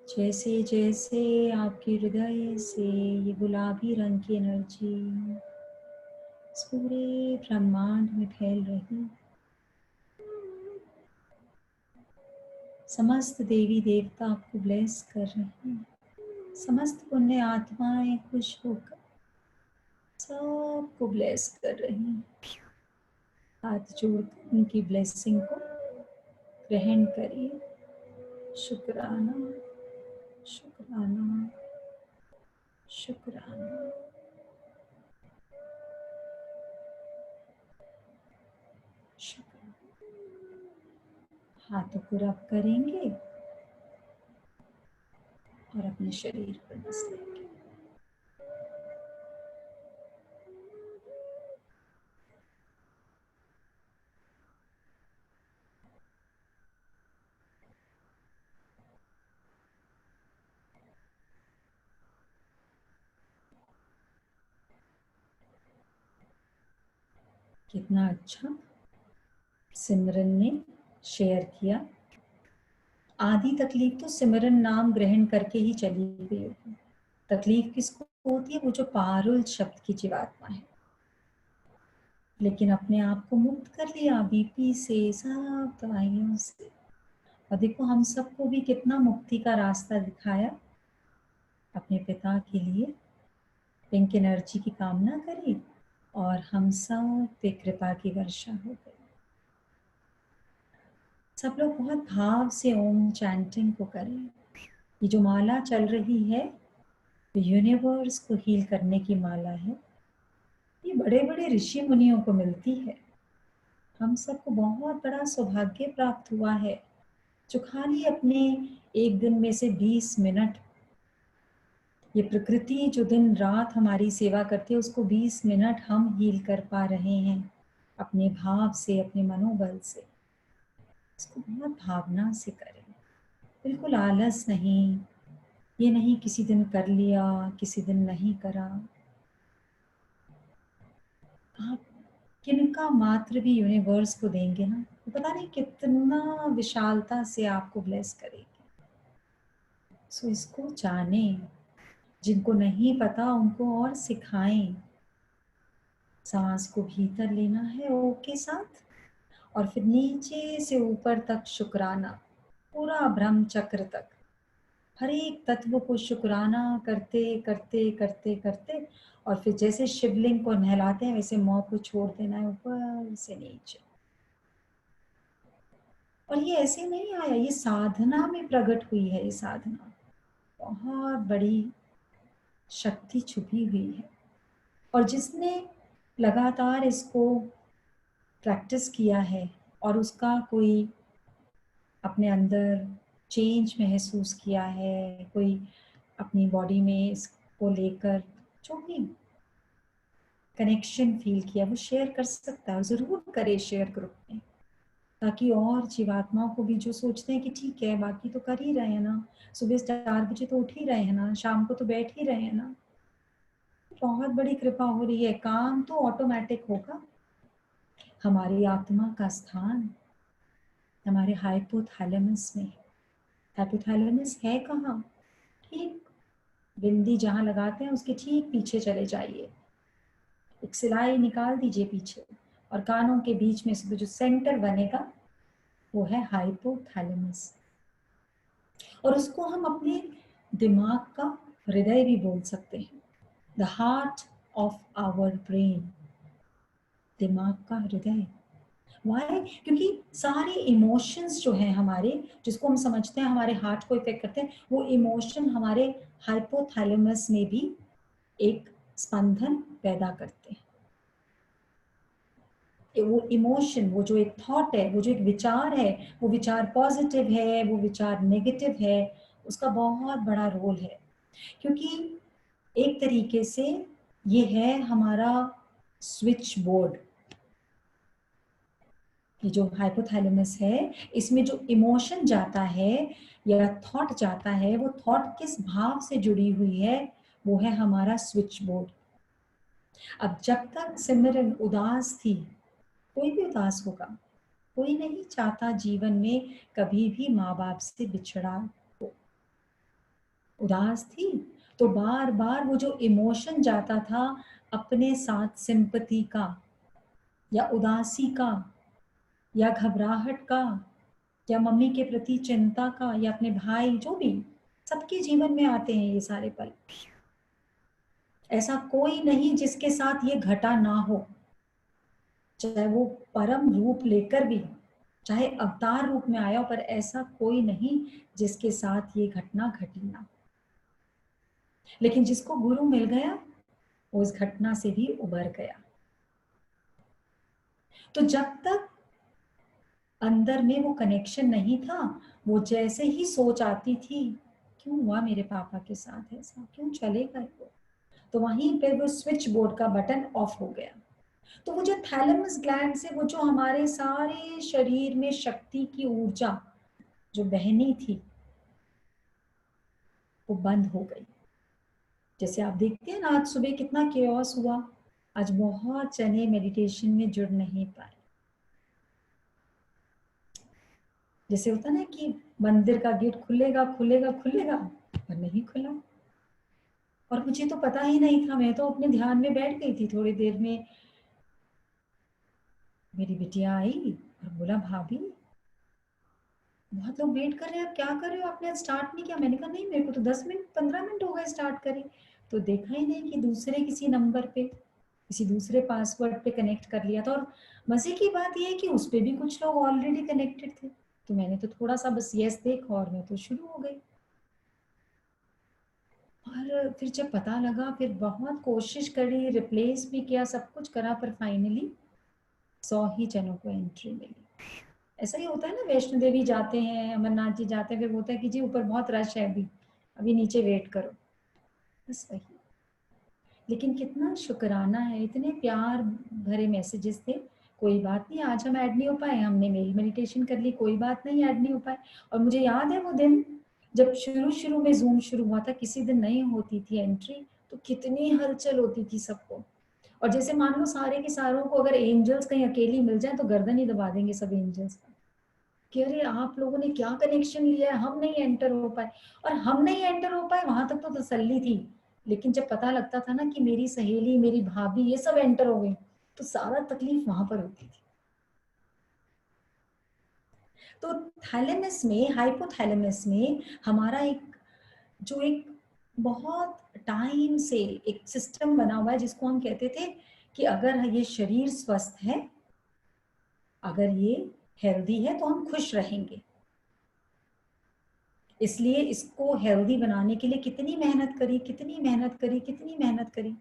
जैसे जैसे आपके हृदय से ये गुलाबी रंग की एनर्जी इस पूरे ब्रह्मांड में फैल रही, समस्त देवी देवता आपको ब्लेस कर रहे हैं। समस्त पुण्य आत्माएं खुश होकर सबको ब्लेस कर रही हैं। हाथ जोड़कर उनकी ब्लेसिंग को ग्रहण करिए। शुक्राना, शुक्राना, शुक्राना। शुक्राना। हाथों को रब करेंगे और अपने शरीर पर बस लेंगे। कितना अच्छा सिमरन ने शेयर किया। आधी तकलीफ तो सिमरन नाम ग्रहण करके ही चली गई होगी। तकलीफ किसको होती है? वो जो पारुल शब्द की जीवात्मा है। लेकिन अपने आप को मुक्त कर लिया बीपी से, सब दवाइयों से। और देखो हम सबको भी कितना मुक्ति का रास्ता दिखाया। अपने पिता के लिए पिंक एनर्जी की कामना करी और हम सब पे कृपा की वर्षा हो गई। सब लोग बहुत भाव से ओम चैंटिंग को करें। ये जो माला चल रही है तो यूनिवर्स को हील करने की माला है। ये बड़े बड़े ऋषि मुनियों को मिलती है। हम सबको बहुत बड़ा सौभाग्य प्राप्त हुआ है जो खाली अपने एक दिन में से 20 मिनट, ये प्रकृति जो दिन रात हमारी सेवा करती है उसको 20 मिनट हम हील कर पा रहे हैं अपने भाव से, अपने मनोबल से। इसको बहुत भावना से करें, बिल्कुल आलस नहीं। ये नहीं किसी दिन कर लिया किसी दिन नहीं करा। आप किनका मात्र भी यूनिवर्स को देंगे ना, तो पता नहीं कितना विशालता से आपको ब्लेस करेगी। सो इसको जाने, जिनको नहीं पता उनको और सिखाएं। सांस को भीतर लेना है ओ के साथ और फिर नीचे से ऊपर तक शुक्राना, पूरा ब्रह्म चक्र तक हर एक तत्व को शुक्राना करते करते करते करते और फिर जैसे शिवलिंग को नहलाते हैं वैसे मुंह को छोड़ देना है ऊपर से नीचे। और ये ऐसे नहीं आया, ये साधना में प्रकट हुई है। ये साधना बहुत बड़ी शक्ति छुपी हुई है और जिसने लगातार इसको प्रैक्टिस किया है और उसका कोई अपने अंदर चेंज महसूस किया है, कोई अपनी बॉडी में इसको लेकर जो भी कनेक्शन फील किया वो शेयर कर सकता है। ज़रूर करे शेयर ग्रुप में, ताकि और जीवात्माओं को भी जो सोचते हैं कि ठीक है बाकी तो कर ही रहे हैं ना, सुबह 4 बजे तो उठ ही रहे हैं ना, शाम को तो बैठ ही रहे हैं ना, बहुत बड़ी कृपा हो रही है। काम तो ऑटोमेटिक होगा। हमारी आत्मा का स्थान हमारे हाइपोथैलेमस में। हाइपोथैलेमस है कहाँ? ठीक बिंदी जहाँ लगाते हैं उसके ठीक पीछे चले जाइए, एक सिलाई निकाल दीजिए पीछे और कानों के बीच में से जो सेंटर बनेगा वो है हाइपोथैलेमस। और उसको हम अपने दिमाग का हृदय भी बोल सकते हैं, the heart of our brain, दिमाग का हृदय। वाई? क्योंकि सारे इमोशंस जो हैं हमारे, जिसको हम समझते हैं हमारे हार्ट को इफेक्ट करते हैं, वो इमोशन हमारे हाइपोथैलेमस में भी एक स्पंदन पैदा करते हैं। वो इमोशन, वो जो एक थॉट है, वो जो एक विचार है, वो विचार पॉजिटिव है, वो विचार नेगेटिव है, उसका बहुत बड़ा रोल है। क्योंकि एक तरीके से ये है हमारा स्विच बोर्ड। ये जो हाइपोथैलेमस है इसमें जो इमोशन जाता है या थॉट जाता है, वो थॉट किस भाव से जुड़ी हुई है, वो है हमारा स्विच बोर्ड। अब जब तक सिमरन उदास थी, कोई भी उदास होगा, कोई नहीं चाहता जीवन में कभी भी माँ बाप से बिछड़ा हो। उदास थी तो बार बार वो जो इमोशन जाता था अपने साथ, सिंपैथी का या उदासी का या घबराहट का या मम्मी के प्रति चिंता का या अपने भाई, जो भी, सबके जीवन में आते हैं ये सारे पल। ऐसा कोई नहीं जिसके साथ ये घटा ना हो, चाहे वो परम रूप लेकर भी, चाहे अवतार रूप में आया हो, पर ऐसा कोई नहीं जिसके साथ ये घटना घटी ना। लेकिन जिसको गुरु मिल गया वो उस घटना से भी उबर गया। तो जब तक अंदर में वो कनेक्शन नहीं था, वो जैसे ही सोच आती थी क्यों हुआ मेरे पापा के साथ ऐसा, क्यों चले गए वो, तो वहीं पे वो स्विच बोर्ड का बटन ऑफ हो गया। तो वो जो थैलेमस ग्लैंड से वो जो हमारे सारे शरीर में शक्ति की ऊर्जा जो बहनी थी वो बंद हो गई। जैसे आप देखते हैं ना, आज सुबह कितना केओस हुआ, आज बहुत जने मेडिटेशन में जुड़ नहीं पाए। जैसे होता ना कि मंदिर का गेट खुलेगा खुलेगा खुलेगा, पर नहीं खुला। और मुझे तो पता ही नहीं था, मैं तो अपने ध्यान में बैठ गई थी। थोड़ी देर में मेरी बिटिया आई और बोला, भाभी बहुत लोग वेट कर रहे हैं, आप क्या कर रहे हो, आपने आज स्टार्ट नहीं किया? मैंने कहा नहीं, मेरे को तो 10 मिनट 15 मिनट हो गए स्टार्ट करे। तो देखा ही नहीं कि दूसरे किसी नंबर पे, किसी दूसरे पासवर्ड पे कनेक्ट कर लिया था। और मजे की बात यह है कि उस पे भी कुछ लोग ऑलरेडी कनेक्टेड थे। तो मैंने तो थोड़ा सा बस यस देखा और मैं तो शुरू हो गई। और फिर जब पता लगा, फिर बहुत कोशिश करी, रिप्लेस भी किया, सब कुछ करा, पर फाइनली 100 ही जनों को एंट्री मिली। ऐसा ही होता है ना, वैष्णो देवी जाते हैं, अमरनाथ जी जाते हैं, फिर बोलता है कि जी ऊपर बहुत रश है, अभी अभी नीचे वेट करो, बस वही। लेकिन कितना शुक्राना है, इतने प्यार भरे मैसेजेस थे। कोई बात नहीं, आज हम ऐड नहीं हो पाए, हमने मेल मेडिटेशन कर ली, कोई बात नहीं, ऐड नहीं हो पाए। और मुझे याद है वो दिन जब शुरू में जूम शुरू हुआ था, किसी दिन नहीं होती थी एंट्री, तो कितनी हलचल होती थी सबको। और जैसे मान लो सारे के सारों को अगर एंजल्स कहीं अकेली मिल जाए तो गर्दन ही दबा देंगे सब एंजल्स का, कि अरे आप लोगों ने क्या कनेक्शन लिया है, हम नहीं एंटर हो पाए। और हम नहीं एंटर हो पाए वहां तक तो तसल्ली थी, लेकिन जब पता लगता था ना कि मेरी सहेली, मेरी भाभी, ये सब एंटर हो गई, तो सारा तकलीफ वहां पर होती थी। तो थैलेमस में, हाइपोथैलेमस में हमारा एक बहुत टाइम से एक सिस्टम बना हुआ है, जिसको हम कहते थे कि अगर ये शरीर स्वस्थ है, अगर ये हेल्दी है, तो हम खुश रहेंगे। इसलिए इसको हेल्दी बनाने के लिए कितनी मेहनत करी, कितनी मेहनत करी, कितनी मेहनत करी।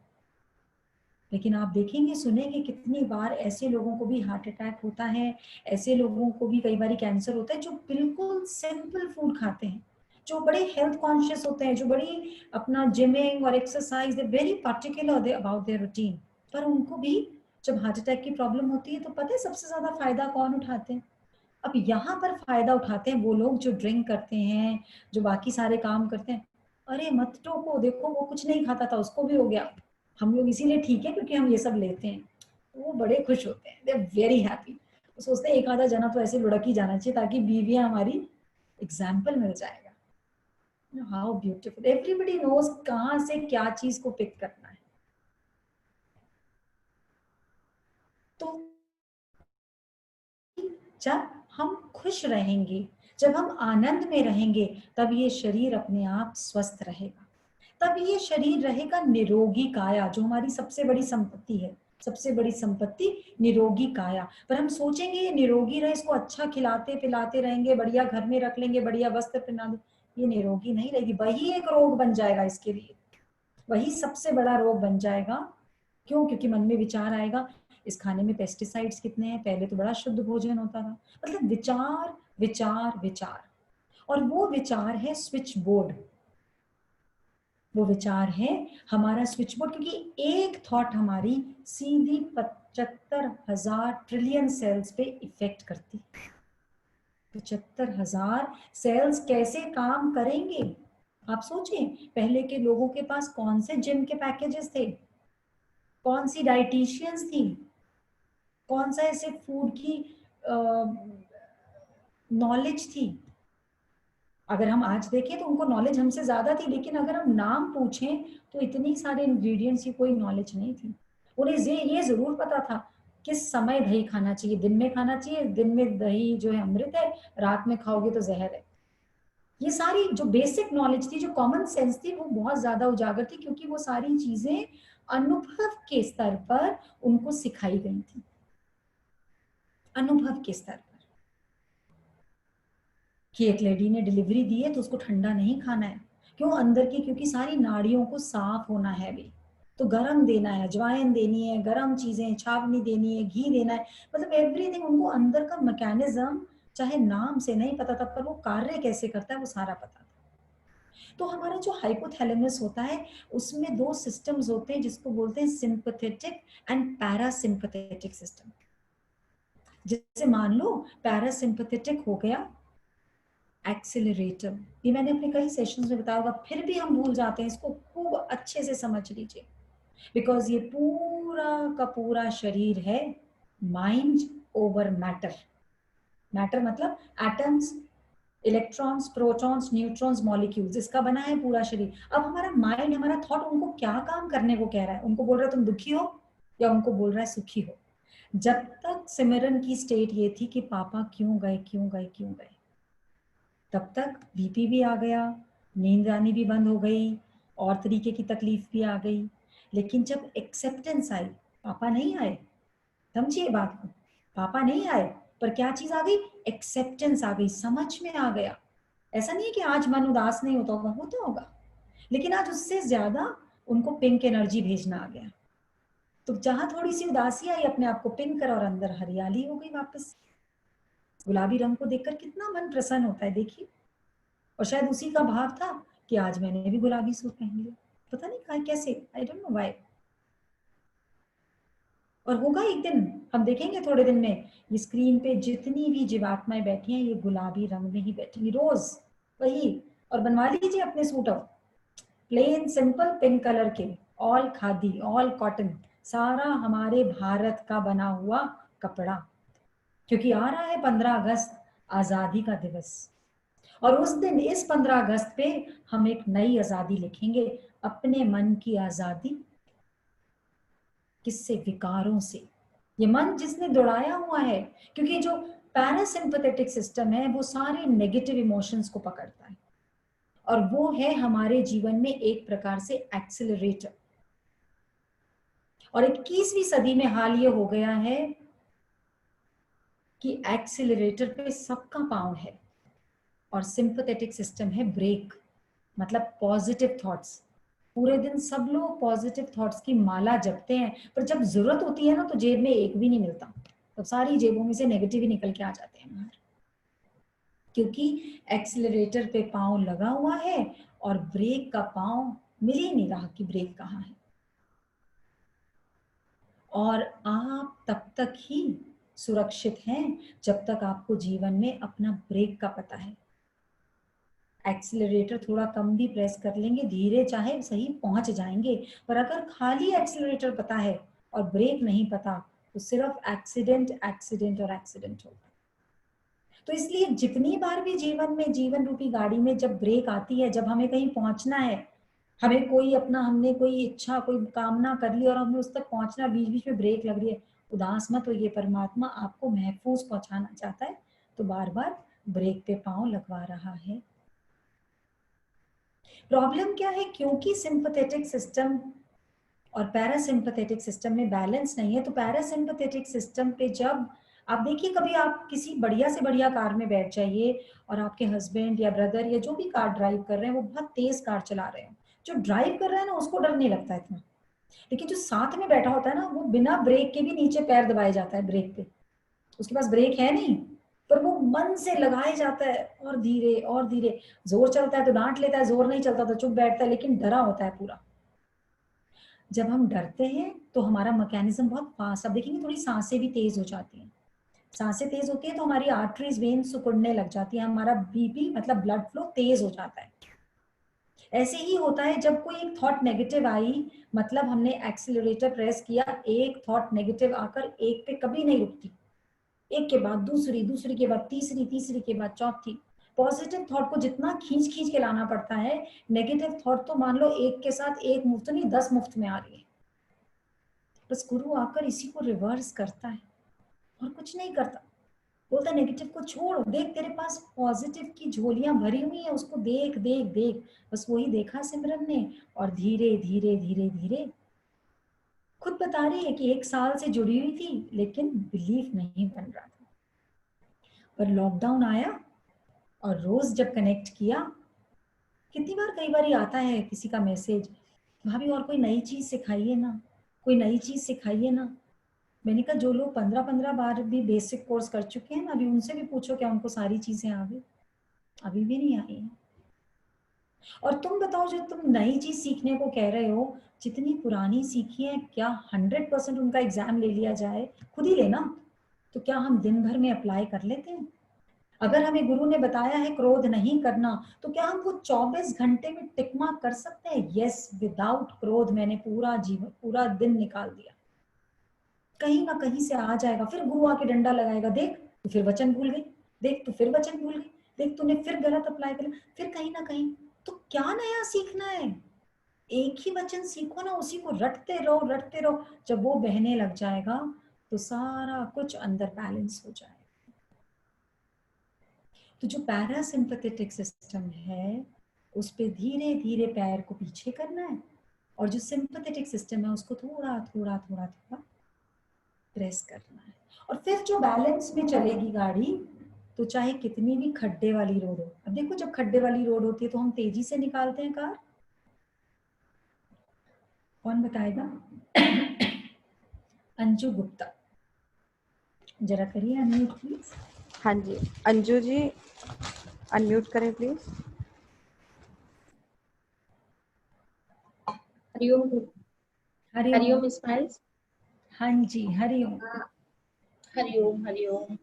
लेकिन आप देखेंगे, सुनेंगे कितनी बार ऐसे लोगों को भी हार्ट अटैक होता है, ऐसे लोगों को भी कई बार कैंसर होता है, जो बिल्कुल सिंपल फूड खाते हैं, जो बड़े हेल्थ कॉन्शियस होते हैं, जो बड़ी अपना जिमिंग और exercise, they very particular about their routine, पर उनको भी जब हार्ट अटैक की प्रॉब्लम होती है तो पता है सबसे ज्यादा फायदा कौन उठाते हैं? अब यहाँ पर फायदा उठाते हैं वो लोग जो ड्रिंक करते हैं, जो बाकी सारे काम करते हैं। अरे मत टोको, देखो वो कुछ नहीं खाता था, उसको भी हो गया। हम लोग इसीलिए ठीक है क्योंकि हम ये सब लेते हैं। तो वो बड़े खुश होते हैं, दे आर वेरी हैप्पी। वो सोचते हैं एक आधा जना तो ऐसे लुढ़क ही जाना चाहिए ताकि बीवियां हमारी एग्जाम्पल मिल जाएगा। हाउ ब्यूटीफुल, एवरीबडी नोज कहाँ से क्या चीज को पिक करना है। तो जब हम खुश रहेंगे, जब हम आनंद में रहेंगे, तब ये शरीर अपने आप स्वस्थ रहेगा। तब ये शरीर रहेगा निरोगी काया, जो हमारी सबसे बड़ी संपत्ति है। सबसे बड़ी संपत्ति निरोगी काया। पर हम सोचेंगे ये निरोगी रहे, इसको अच्छा खिलाते पिलाते रहेंगे, बढ़िया घर में रख लेंगे, बढ़िया वस्त्र पहना दे, ये निरोगी नहीं रहेगी। वही एक रोग बन जाएगा इसके लिए, वही सबसे बड़ा रोग बन जाएगा। क्यों? क्योंकि मन में विचार आएगा, इस खाने में पेस्टिसाइड्स कितने हैं, पहले तो बड़ा शुद्ध भोजन होता था। मतलब विचार विचार विचार, और वो विचार है स्विच बोर्ड। वो विचार है हमारा स्विच बोर्ड, क्योंकि एक थॉट हमारी सीधी 75,000 ट्रिलियन सेल्स पे इफेक्ट करती। 75,000 सेल्स कैसे काम करेंगे? आप सोचें, पहले के लोगों के पास कौन से जिम के पैकेजेस थे? कौन सी डाइटिशियंस थी, कौन सा ऐसे फूड की नॉलेज थी। अगर हम आज देखें तो उनको नॉलेज हमसे ज्यादा थी, लेकिन अगर हम नाम पूछें तो इतनी सारे इंग्रेडिएंट्स की कोई नॉलेज नहीं थी। उन्हें ये जरूर पता था किस समय दही खाना चाहिए, दिन में खाना चाहिए, दिन में दही जो है अमृत है, रात में खाओगे तो जहर है। ये सारी जो बेसिक नॉलेज थी, जो कॉमन सेंस थी, वो बहुत ज्यादा उजागर थी, क्योंकि वो सारी चीजें अनुभव के स्तर पर उनको सिखाई गई थी, अनुभव के स्तर पर। कि एक लेडी ने डिलीवरी दी है तो उसको ठंडा नहीं खाना है, क्यों, अंदर की, क्योंकि सारी नाड़ियों को साफ होना है भी, तो गरम देना है, अजवाइन देनी है, गरम चीजें, छावनी देनी है, घी देना है, मतलब एवरीथिंग उनको अंदर का मैकेनिज्म चाहे नाम से नहीं पता था, पर वो कार्य कैसे करता है वो सारा पता था। तो हमारा जो हाइपोथैलेमस होता है उसमें दो सिस्टम्स होते हैं जिसको बोलते हैं सिंपैथेटिक एंड पैरासिम्पैथेटिक सिस्टम। जैसे मान लो पैरासिम्पैथेटिक हो गया एक्सेलरेटर, ये मैंने अपने कई सेशंस में बताया होगा, फिर भी हम भूल जाते हैं, इसको खूब अच्छे से समझ लीजिए, बिकॉज ये पूरा का पूरा शरीर है माइंड ओवर मैटर। मैटर मतलब atoms, electrons, protons, neutrons, molecules, इसका बना है पूरा शरीर। अब हमारा माइंड, हमारा थॉट उनको क्या काम करने को कह रहा है, उनको बोल रहा है तुम दुखी हो, या उनको बोल रहा है सुखी हो। जब तक सिमरन की स्टेट ये थी कि पापा क्यों गए क्यों गए क्यों गए, तब तक बीपी भी आ गया, नींद आनी भी बंद हो गई, और तरीके की तकलीफ भी आ गई। लेकिन जब एक्सेप्टेंस आई, पापा नहीं आए, समझिए बात को, पापा नहीं आए, पर क्या चीज आ गई, एक्सेप्टेंस आ गई, समझ में आ गया। ऐसा नहीं है कि आज मन उदास नहीं होता होगा, लेकिन आज उससे ज्यादा उनको पिंक एनर्जी भेजना आ गया। तो जहां थोड़ी सी उदासी आई, अपने आप को पिंक करा और अंदर हरियाली हो गई वापस। गुलाबी रंग को देखकर कितना मन प्रसन्न होता है, देखिए। और शायद उसी का भाव था कि आज मैंने भी गुलाबी सूट पहन लिया, पता नहीं कहा कैसे, आई डोंट नो व्हाई। और होगा एक दिन, हम देखेंगे थोड़े दिन में, ये स्क्रीन पे जितनी भी जीवात्माएं बैठी हैं ये गुलाबी रंग में ही बैठेंगी रोज वही। और बनवा लीजिए अपने सूट, अब प्लेन सिंपल पिंक कलर के, ऑल खादी, ऑल कॉटन, सारा हमारे भारत का बना हुआ कपड़ा, क्योंकि आ रहा है 15 अगस्त आजादी का दिवस। और उस दिन, इस 15 अगस्त पे हम एक नई आजादी लिखेंगे, अपने मन की आजादी। किससे, विकारों से। ये मन जिसने दौड़ाया हुआ है, क्योंकि जो पैरासिम्पैथेटिक सिस्टम है वो सारे नेगेटिव इमोशंस को पकड़ता है, और वो है हमारे जीवन में एक प्रकार से एक्सेलरेटर। और 21वीं सदी में हाल ये हो गया है कि एक्सेलरेटर पे सबका पांव है, और सिंपैथेटिक सिस्टम है ब्रेक, मतलब पॉजिटिव थॉट्स। पूरे दिन सब लोग पॉजिटिव थॉट्स की माला जपते हैं, पर जब जरूरत होती है ना तो जेब में एक भी नहीं मिलता, तो सारी जेबों में से नेगेटिव ही निकल के आ जाते हैं बाहर, क्योंकि एक्सेलरेटर पे पांव लगा हुआ है और ब्रेक का पांव मिल ही नहीं रहा कि ब्रेक कहाँ है। और आप तब तक ही सुरक्षित हैं जब तक आपको जीवन में अपना ब्रेक का पता है। एक्सीलरेटर थोड़ा कम भी प्रेस कर लेंगे, धीरे चाहे सही पहुंच जाएंगे, पर अगर खाली एक्सीलरेटर पता है और ब्रेक नहीं पता तो सिर्फ एक्सीडेंट एक्सीडेंट और एक्सीडेंट होगा। तो इसलिए जितनी बार भी जीवन में, जीवन रूपी गाड़ी में जब ब्रेक आती है, जब हमें कहीं पहुंचना है, हमें कोई अपना, हमने कोई इच्छा, कोई कामना कर ली और हमें उस तक पहुंचना, बीच बीच में ब्रेक लग रही है, उदास मत होइए, परमात्मा आपको महफूज पहुंचाना चाहता है, तो बार बार ब्रेक पे पांव लगवा रहा है। प्रॉब्लम क्या है, क्योंकि सिंपैथेटिक सिस्टम और पैरासिम्पैथेटिक सिस्टम में बैलेंस नहीं है, तो पैरासिम्पैथेटिक सिस्टम पे जब आप देखिए, कभी आप किसी बढ़िया से बढ़िया कार में बैठ जाइए और आपके हस्बैंड या ब्रदर या जो भी कार ड्राइव कर रहे हैं वो बहुत तेज कार चला रहे हैं, जो ड्राइव कर रहा है ना उसको डर नहीं लगता इतना, लेकिन जो साथ में बैठा होता है ना वो बिना ब्रेक के भी नीचे पैर दबाए जाता है ब्रेक पे, उसके पास ब्रेक है नहीं, पर वो मन से लगाए जाता है, और धीरे और धीरे, जोर चलता है तो डांट लेता है, जोर नहीं चलता तो चुप बैठता है, लेकिन डरा होता है पूरा। जब हम डरते हैं तो हमारा मैकेनिज्म बहुत फास्ट, अब देखेंगे थोड़ी सांसें भी तेज हो जाती हैं, सांसें तेज होती है तो हमारी आर्टरीज, वेन सिकुड़ने लग जाती है, हमारा बीपी मतलब ब्लड फ्लो तेज हो जाता है। ऐसे ही होता है जब कोई एक थॉट नेगेटिव आई, मतलब हमने एक्सीलरेटर प्रेस किया, एक थॉट नेगेटिव आकर एक पे कभी नहीं रुकती, एक के बाद दूसरी, दूसरी के बाद तीसरी, तीसरी के बाद चौथी। पॉजिटिव थॉट को जितना खींच खींच के लाना पड़ता है, नेगेटिव थॉट तो मान लो एक के साथ एक मुफ्त नहीं 10 मुफ्त में आ रही है। बस गुरु आकर इसी को रिवर्स करता है और कुछ नहीं करता। बोलता नेगेटिव को छोड़, देख तेरे पास पॉजिटिव की झोलियां भरी हुई है, उसको देख देख देख। बस वही देखा सिमरन ने, और धीरे धीरे धीरे धीरे खुद बता रही है कि 1 साल से जुड़ी हुई थी लेकिन बिलीफ नहीं बन रहा था। पर लॉकडाउन आया और रोज जब कनेक्ट किया, कितनी बार कई बार ही आता है किसी का मैसेज, भाभी और कोई नई चीज सिखाइए ना, कोई नई चीज सिखाइए ना। मैंने कहा जो लोग 15-15 बार भी बेसिक कोर्स कर चुके हैं ना, अभी उनसे भी पूछो क्या उनको सारी चीजें आ गई? अभी भी नहीं आई है। और तुम बताओ, जो तुम नई चीज सीखने को कह रहे हो, जितनी पुरानी सीखी है, क्या 100% उनका एग्जाम ले लिया जाए? खुद ही लेना, तो क्या हम दिन भर में अप्लाई कर लेते हैं? अगर हमें गुरु ने बताया है क्रोध नहीं करना, तो क्या हम वो 24 घंटे में टिक मार्क कर सकते हैं? यस, विदाउट क्रोध मैंने पूरा जीवन, पूरा दिन निकाल दिया। कहीं ना कहीं से आ जाएगा, फिर गुरु आके डंडा लगाएगा, देख तू फिर वचन भूल गई, देख तू फिर वचन भूल गई, देख तूने फिर गलत अप्लाई कर, फिर कहीं ना कहीं। तो क्या नया सीखना है? एक ही वचन सीखो ना, उसी को रटते रहो रटते रहो। जब वो बहने लग जाएगा तो सारा कुछ अंदर बैलेंस हो जाएगा। तो जो पैरासिम्पैथेटिक सिस्टम है, उस पे धीरे धीरे पैर को पीछे करना है, और जो सिंपैथेटिक सिस्टम है उसको थोड़ा थोड़ा थोड़ा थोड़ा प्रेस करना है। और फिर जो बैलेंस में चलेगी गाड़ी, तो चाहे कितनी भी खड्डे वाली रोड हो। अब देखो, जब खड्डे वाली रोड होती है तो हम तेजी से निकालते हैं कार, कौन बताएगा? अंजू गुप्ता, जरा करिए अनम्यूट प्लीज। हाँ जी, अंजू जी अनम्यूट करें प्लीज। हरिओम। हरिओम। हरिओम स्माइल्स। हाँ जी, हरिओम। हरिओम हरिओम।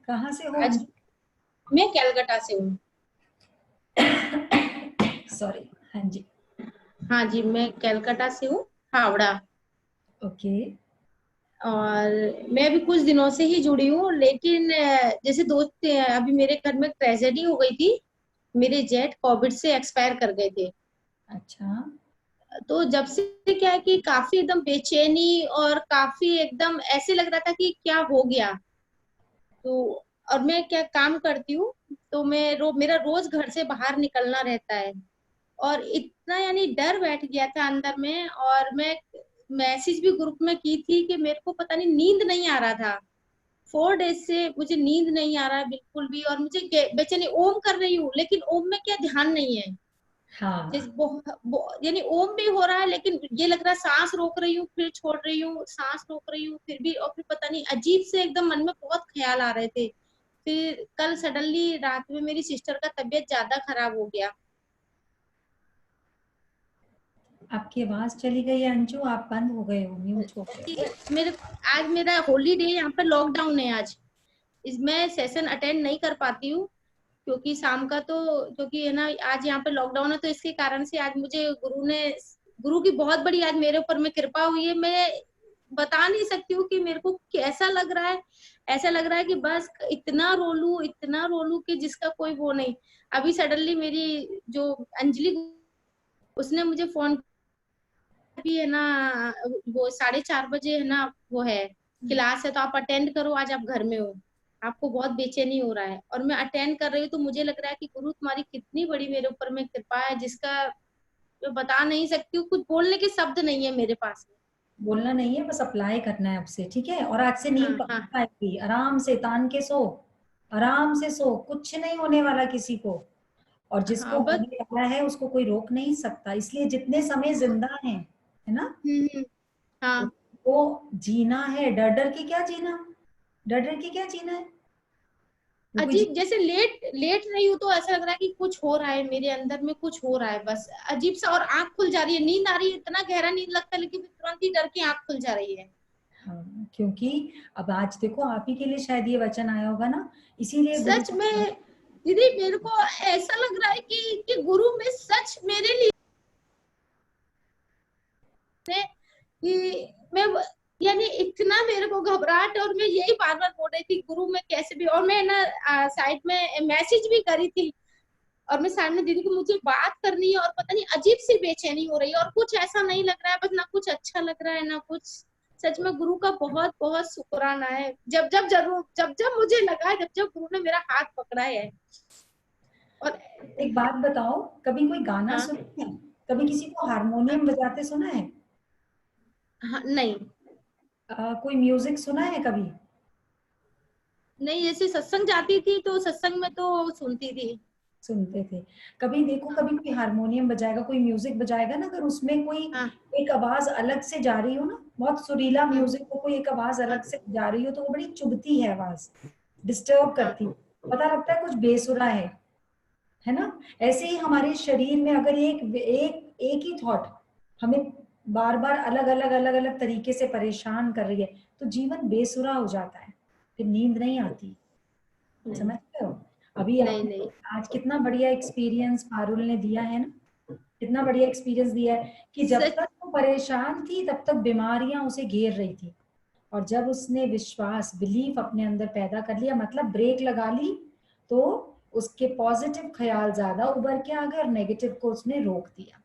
कहाँ से हो? आज मैं कलकत्ता से हूँ। सॉरी। हाँ जी। हाँ जी, मैं कलकत्ता से हूँ, हावड़ा। ओके। और मैं भी कुछ दिनों से ही जुड़ी हूँ, लेकिन जैसे अभी मेरे घर में ट्रेजेडी हो गई थी। मेरे जेठ कोविड से एक्सपायर कर गए थे। अच्छा। तो जब से क्या है कि काफी एकदम बेचैनी और काफी एकदम ऐसे लग रहा था कि क्या हो गया। तो और मैं क्या काम करती हूँ, तो मेरा रोज घर से बाहर निकलना रहता है। और इतना यानी डर बैठ गया था अंदर में, और मैं मैसेज भी ग्रुप में की थी कि मेरे को पता नहीं, नींद नहीं आ रहा था। 4 डेज से मुझे नींद नहीं आ रहा है बिल्कुल भी, और मुझे बेचैनी, ओम कर रही हूँ लेकिन ओम में क्या ध्यान नहीं है। हाँ। यानी ओम भी हो रहा है, लेकिन ये लग रहा है सांस रोक रही हूँ फिर छोड़ रही हूँ, सांस रोक रही हूँ फिर भी, और फिर पता नहीं अजीब से एकदम मन में बहुत ख्याल आ रहे थे। फिर कल सडनली रात में मेरी सिस्टर का तबीयत ज्यादा खराब हो गया। आपकी आवाज चली गई है अंजू, आप बंद हो गए हो, म्यूट हो गए। आज मेरा होली डे, यहाँ पे लॉकडाउन है आज। मैं सेशन अटेंड नहीं कर पाती हूँ क्योंकि शाम का, तो क्योंकि है ना आज यहाँ पे लॉकडाउन है, तो इसके कारण से आज मुझे गुरु की बहुत बड़ी आज मेरे ऊपर में कृपा हुई है। मैं बता नहीं सकती हूँ कि मेरे को कैसा लग रहा है। ऐसा लग रहा है कि बस इतना रो लूं कि जिसका कोई वो नहीं। अभी सडनली मेरी जो अंजलि, उसने मुझे फोन भी है ना, वो 4:30 बजे है ना वो है क्लास है, तो आप अटेंड करो, आज आप घर में हो, आपको बहुत बेचैनी हो रहा है। और मैं अटेंड कर रही हूँ, तो मुझे लग रहा है कि गुरु तुम्हारी कितनी बड़ी मेरे ऊपर में कृपा है, जिसका मैं बता नहीं सकती हूँ, कुछ बोलने के शब्द नहीं है मेरे पास में। बोलना नहीं है, बस अप्लाई करना है आपसे, ठीक है? और आज से नींद हाँ हाँ आएगी, आराम से तान के सो, आराम से सो, कुछ नहीं होने वाला किसी को। और जिसको हाँ बस। होने वाला है उसको कोई रोक नहीं सकता, इसलिए जितने समय जिंदा है ना, हाँ वो जीना है। डर डर के क्या जीना, डर डर के क्या जीना है? वो कोई अजीब, जैसे लेट रही हूँ तो ऐसा लग रहा है कि कुछ हो रहा है मेरे अंदर में, कुछ हो रहा है बस अजीब सा। और आंख खुल जा रही है, नींद आ रही है, इतना गहरा नींद लगता है, लेकिन फिर तुरंत ही डर की आंख खुल जा रही है। हाँ, क्योंकि अब आज देखो आप ही के लिए शायद ये वचन आया होगा ना, इसीलिए गुरु सच में दीदी, मेरे को ऐसा लग रहा है कि गुरु में सच मेरे लिए ने कि मैं यानी इतना मेरे को घबराहट, और मैं यही बार बार बोल रही थी गुरु मैं कैसे भी, और मैं ना साइड में मैसेज भी करी थी, और मैं सामने दीदी को मुझे बात करनी है, और पता नहीं अजीब सी बेचैनी हो रही है, और कुछ ऐसा नहीं लग रहा है, बस ना कुछ अच्छा लग रहा है ना कुछ। सच में गुरु का बहुत बहुत शुक्राना है, जब जब मुझे लगा, जब गुरु ने मेरा हाथ पकड़ा है। और एक बात बताओ, कभी कोई गाना हाँ, सुना है? कभी किसी को हारमोनियम बजाते सुना है? हाँ, नहीं कोई म्यूजिक सुना है कभी? नहीं, जैसे सत्संग जाती थी तो सत्संग में तो सुनती थी। सुनते थे। कभी देखो, कभी कोई हारमोनियम बजाएगा, कोई म्यूजिक बजाएगा ना, अगर उसमें कोई हाँ, एक आवाज अलग से जा रही हो ना, बहुत सुरीला हाँ, म्यूजिक हो, कोई एक आवाज हाँ, अलग से जा रही हो, तो वो बड़ी चुभती है आवाज, डिस्टर्ब हाँ, करती, पता लगता है कुछ बेसुरा है ना? ऐसे ही हमारे शरीर में अगर एक ही थॉट हमें बार बार अलग अलग तरीके से परेशान कर रही है, तो जीवन बेसुरा हो जाता है, फिर नींद नहीं आती। नहीं, समझ रहे हो? अभी नहीं, आपने नहीं, आज कितना बढ़िया एक्सपीरियंस पारुल ने दिया है ना, कितना बढ़िया एक्सपीरियंस दिया है कि जब सच, तक वो परेशान थी तब तक बीमारियां उसे घेर रही थी, और जब उसने विश्वास, बिलीफ अपने अंदर पैदा कर लिया, मतलब ब्रेक लगा ली, तो उसके पॉजिटिव ख्याल ज्यादा उभर के आ गए और नेगेटिव को उसने रोक दिया।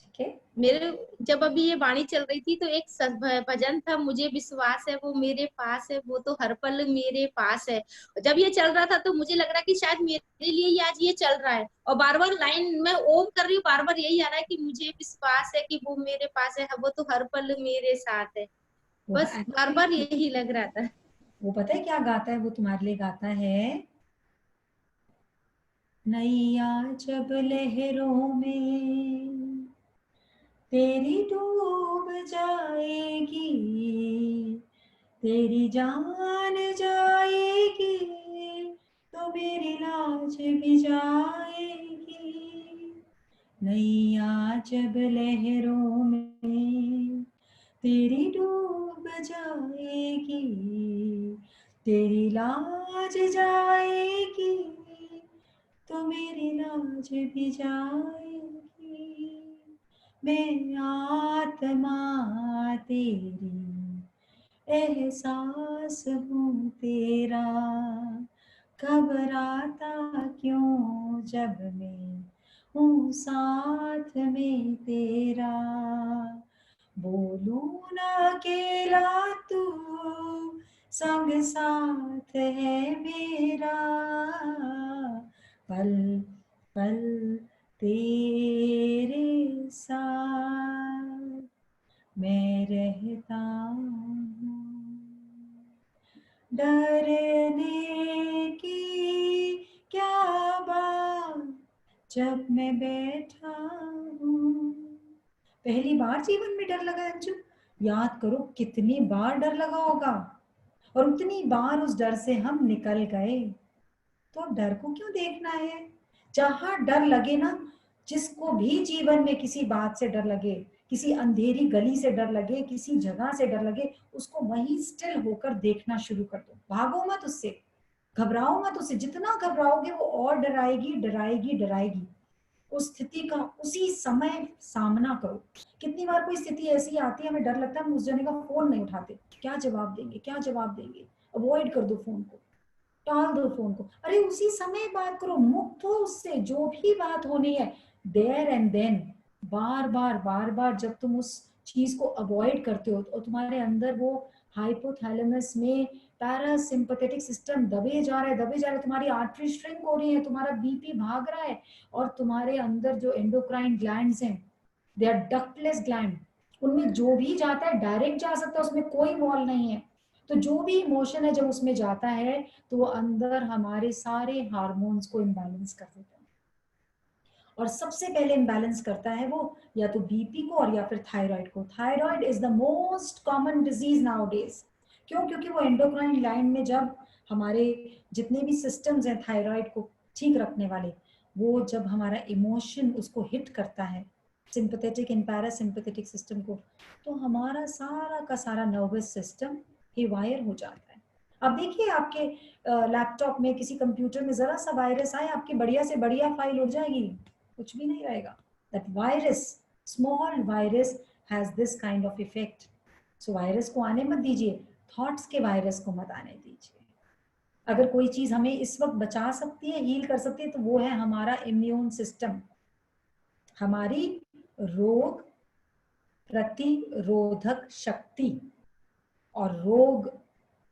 ठीक है? मेरे जब अभी ये वाणी चल रही थी तो एक भजन था, मुझे विश्वास है वो मेरे पास है, वो तो हर पल मेरे पास है। जब ये चल रहा था तो मुझे लग रहा कि शायद मेरे लिए ही आज ये चल रहा है, और बार बार लाइन में ओम कर रही हूँ, बार बार यही आ रहा है कि मुझे विश्वास है कि वो मेरे पास है, वो तो हर पल मेरे साथ है। वो बस बार बार actually यही लग रहा था। वो पता है क्या गाता है? वो तुम्हारे लिए गाता है, नैया जब लहरों में तेरी डूब जाएगी, तेरी जान जाएगी, तो मेरी लाज भी जाएगी। नैया जब लहरों में तेरी डूब जाएगी, तेरी लाज जाएगी, तो मेरी लाज भी जाएगी। मैं आत्मा तेरी, एहसास हूँ तेरा, घबराता क्यों जब मैं हूँ साथ में तेरा। बोलूं ना अकेला तू, संग साथ है मेरा, पल पल तेरे साथ मैं रहता हूँ। डरने की क्या बात जब मैं बैठा हूँ। पहली बार जीवन में डर लगा अंजू? याद करो कितनी बार डर लगा होगा, और उतनी बार उस डर से हम निकल गए। तो अब डर को क्यों देखना है? जहां डर लगे ना, जिसको भी जीवन में किसी बात से डर लगे, किसी अंधेरी गली से डर लगे, किसी जगह से डर लगे, उसको वहीं स्टिल होकर देखना शुरू कर दो। भागो मत उससे, घबराओ मत उससे। जितना घबराओगे वो और डराएगी डराएगी डराएगी। उस स्थिति का उसी समय सामना करो। कितनी बार कोई स्थिति ऐसी आती है, हमें डर लगता है हम उस जने का फोन नहीं उठाते, क्या जवाब देंगे, क्या जवाब देंगे, अवॉइड कर दो फोन को, टाल दो फोन को। अरे उसी समय बात करो, मुक्त हो उससे, जो भी बात होनी है देयर एंड देन। बार बार जब तुम उस चीज को अवॉइड करते हो और तुम्हारे अंदर वो हाइपोथैलेमस में पैरासिम्पथेटिक सिस्टम दबे जा रहा है, तुम्हारी आर्टरी श्रिंक हो रही है, तुम्हारा बीपी भाग रहा है, और तुम्हारे अंदर जो एंडोक्राइन ग्लैंड्स हैं, दे आर डक्टलेस ग्लैंड, उनमें जो भी जाता है डायरेक्ट जा सकता है, उसमें कोई वॉल नहीं है। तो जो भी इमोशन है जब उसमें जाता है तो वो अंदर हमारे सारे हार्मोन्स को इम्बैलेंस कर देता है, और सबसे पहले इम्बैलेंस करता है वो या तो बीपी को और या फिर थायराइड को। Thyroid is the most common disease now days. क्यों? क्योंकि वो एंडोक्राइन ग्लैंड में जब हमारे जितने भी सिस्टम्स हैं थायराइड को ठीक रखने वाले, वो जब हमारा इमोशन उसको हिट करता है, सिंपैथेटिक एंड पैरासिम्पैथेटिक सिस्टम को, तो हमारा सारा का सारा नर्वस सिस्टम हेवायर हो जाता है। अब देखिए आपके लैपटॉप में, किसी कंप्यूटर में जरा सा वायरस आए, आपकी बढ़िया से बढ़िया फाइल उड़ जाएगी, कुछ भी नहीं रहेगा। That virus, small virus has this kind of effect. So virus को आने मत दीजिए, थॉट्स के वायरस को मत आने दीजिए. अगर कोई चीज हमें इस वक्त बचा सकती है, हील कर सकती है, तो वो है हमारा इम्यून सिस्टम, हमारी रोग प्रतिरोधक शक्ति. और रोग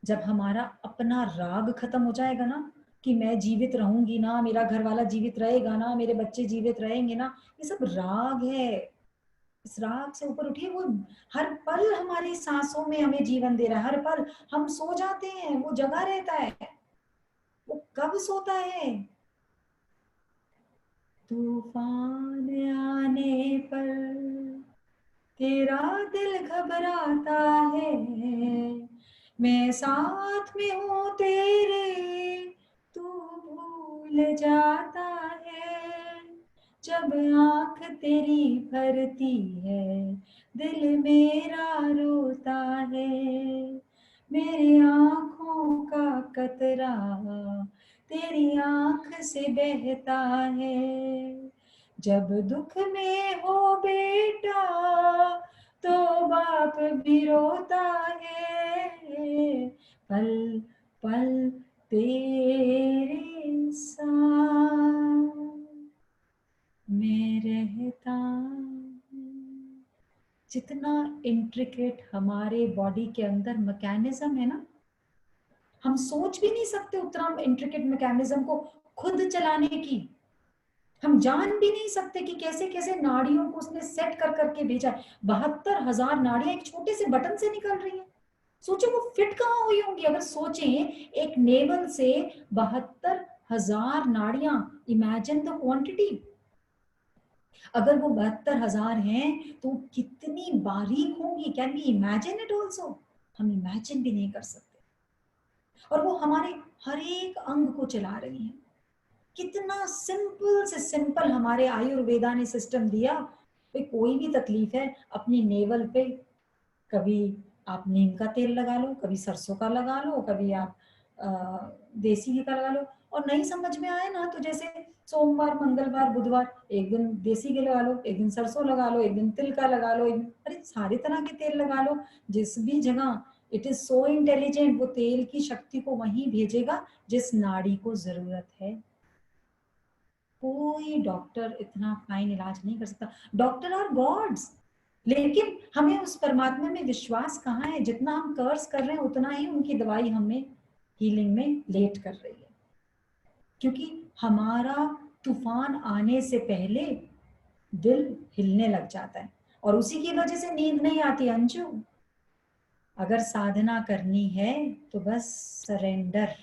जब हमारा अपना राग खत्म हो जाएगा ना, कि मैं जीवित रहूंगी ना, मेरा घर वाला जीवित रहेगा ना, मेरे बच्चे जीवित रहेंगे ना, ये सब राग है. इस राग से ऊपर उठिए. वो हर पल हमारी सांसों में हमें जीवन दे रहा है. हर पल हम सो जाते हैं, वो जगा रहता है. वो कब सोता है? तूफान आने पर तेरा दिल घबराता है, मैं साथ में हूँ तेरे, तू भूल जाता है. जब आंख तेरी भरती है, दिल मेरा रोता है, मेरी आंखों का कतरा तेरी आंख से बहता है. जब दुख में हो बेटा तो बाप भी रोता है, पल पल तेरे साथ मैं रहता हूं. जितना इंट्रिकेट हमारे बॉडी के अंदर मैकेनिज्म है ना, हम सोच भी नहीं सकते उतना इंट्रिकेट मैकेनिज्म को खुद चलाने की. हम जान भी नहीं सकते कि कैसे कैसे नाड़ियों को उसने सेट कर करके भेजा है. 72,000 नाड़ियां एक छोटे से बटन से निकल रही हैं. सोचो वो फिट कहाँ हुई होंगी. अगर सोचें एक नेवल से 72,000 नाड़ियां, इमेजिन द क्वांटिटी. अगर वो 72,000 हैं तो कितनी बारीक होंगी. Can we imagine it also? हम इमेजिन भी नहीं कर सकते. और वो हमारे हर एक अंग को चला रही है. कितना सिंपल से सिंपल हमारे आयुर्वेदा ने सिस्टम दिया. कोई भी तकलीफ है अपनी नेवल पे, कभी आप नीम का तेल लगा लो, कभी सरसों का लगा लो, कभी आप देसी घी का लगा लो. और नहीं समझ में आए ना तो जैसे सोमवार मंगलवार बुधवार एक दिन देसी घी लगा लो, एक दिन सरसों लगा लो, एक दिन तिल का लगा लो, अरे सारे तरह के तेल लगा लो. जिस भी जगह इट इज सो इंटेलिजेंट, वो तेल की शक्ति को वहीं भेजेगा जिस नाड़ी को जरूरत है. कोई डॉक्टर इतना फाइन इलाज नहीं कर सकता. Doctor are gods. लेकिन हमें उस परमात्मा में विश्वास कहाँ है? जितना हम कर्स कर रहे हैं उतना ही उनकी दवाई हमें हीलिंग में लेट कर रही है. क्योंकि हमारा तूफान आने से पहले दिल हिलने लग जाता है और उसी की वजह से नींद नहीं आती. अंजू, अगर साधना करनी है तो बस सरेंडर.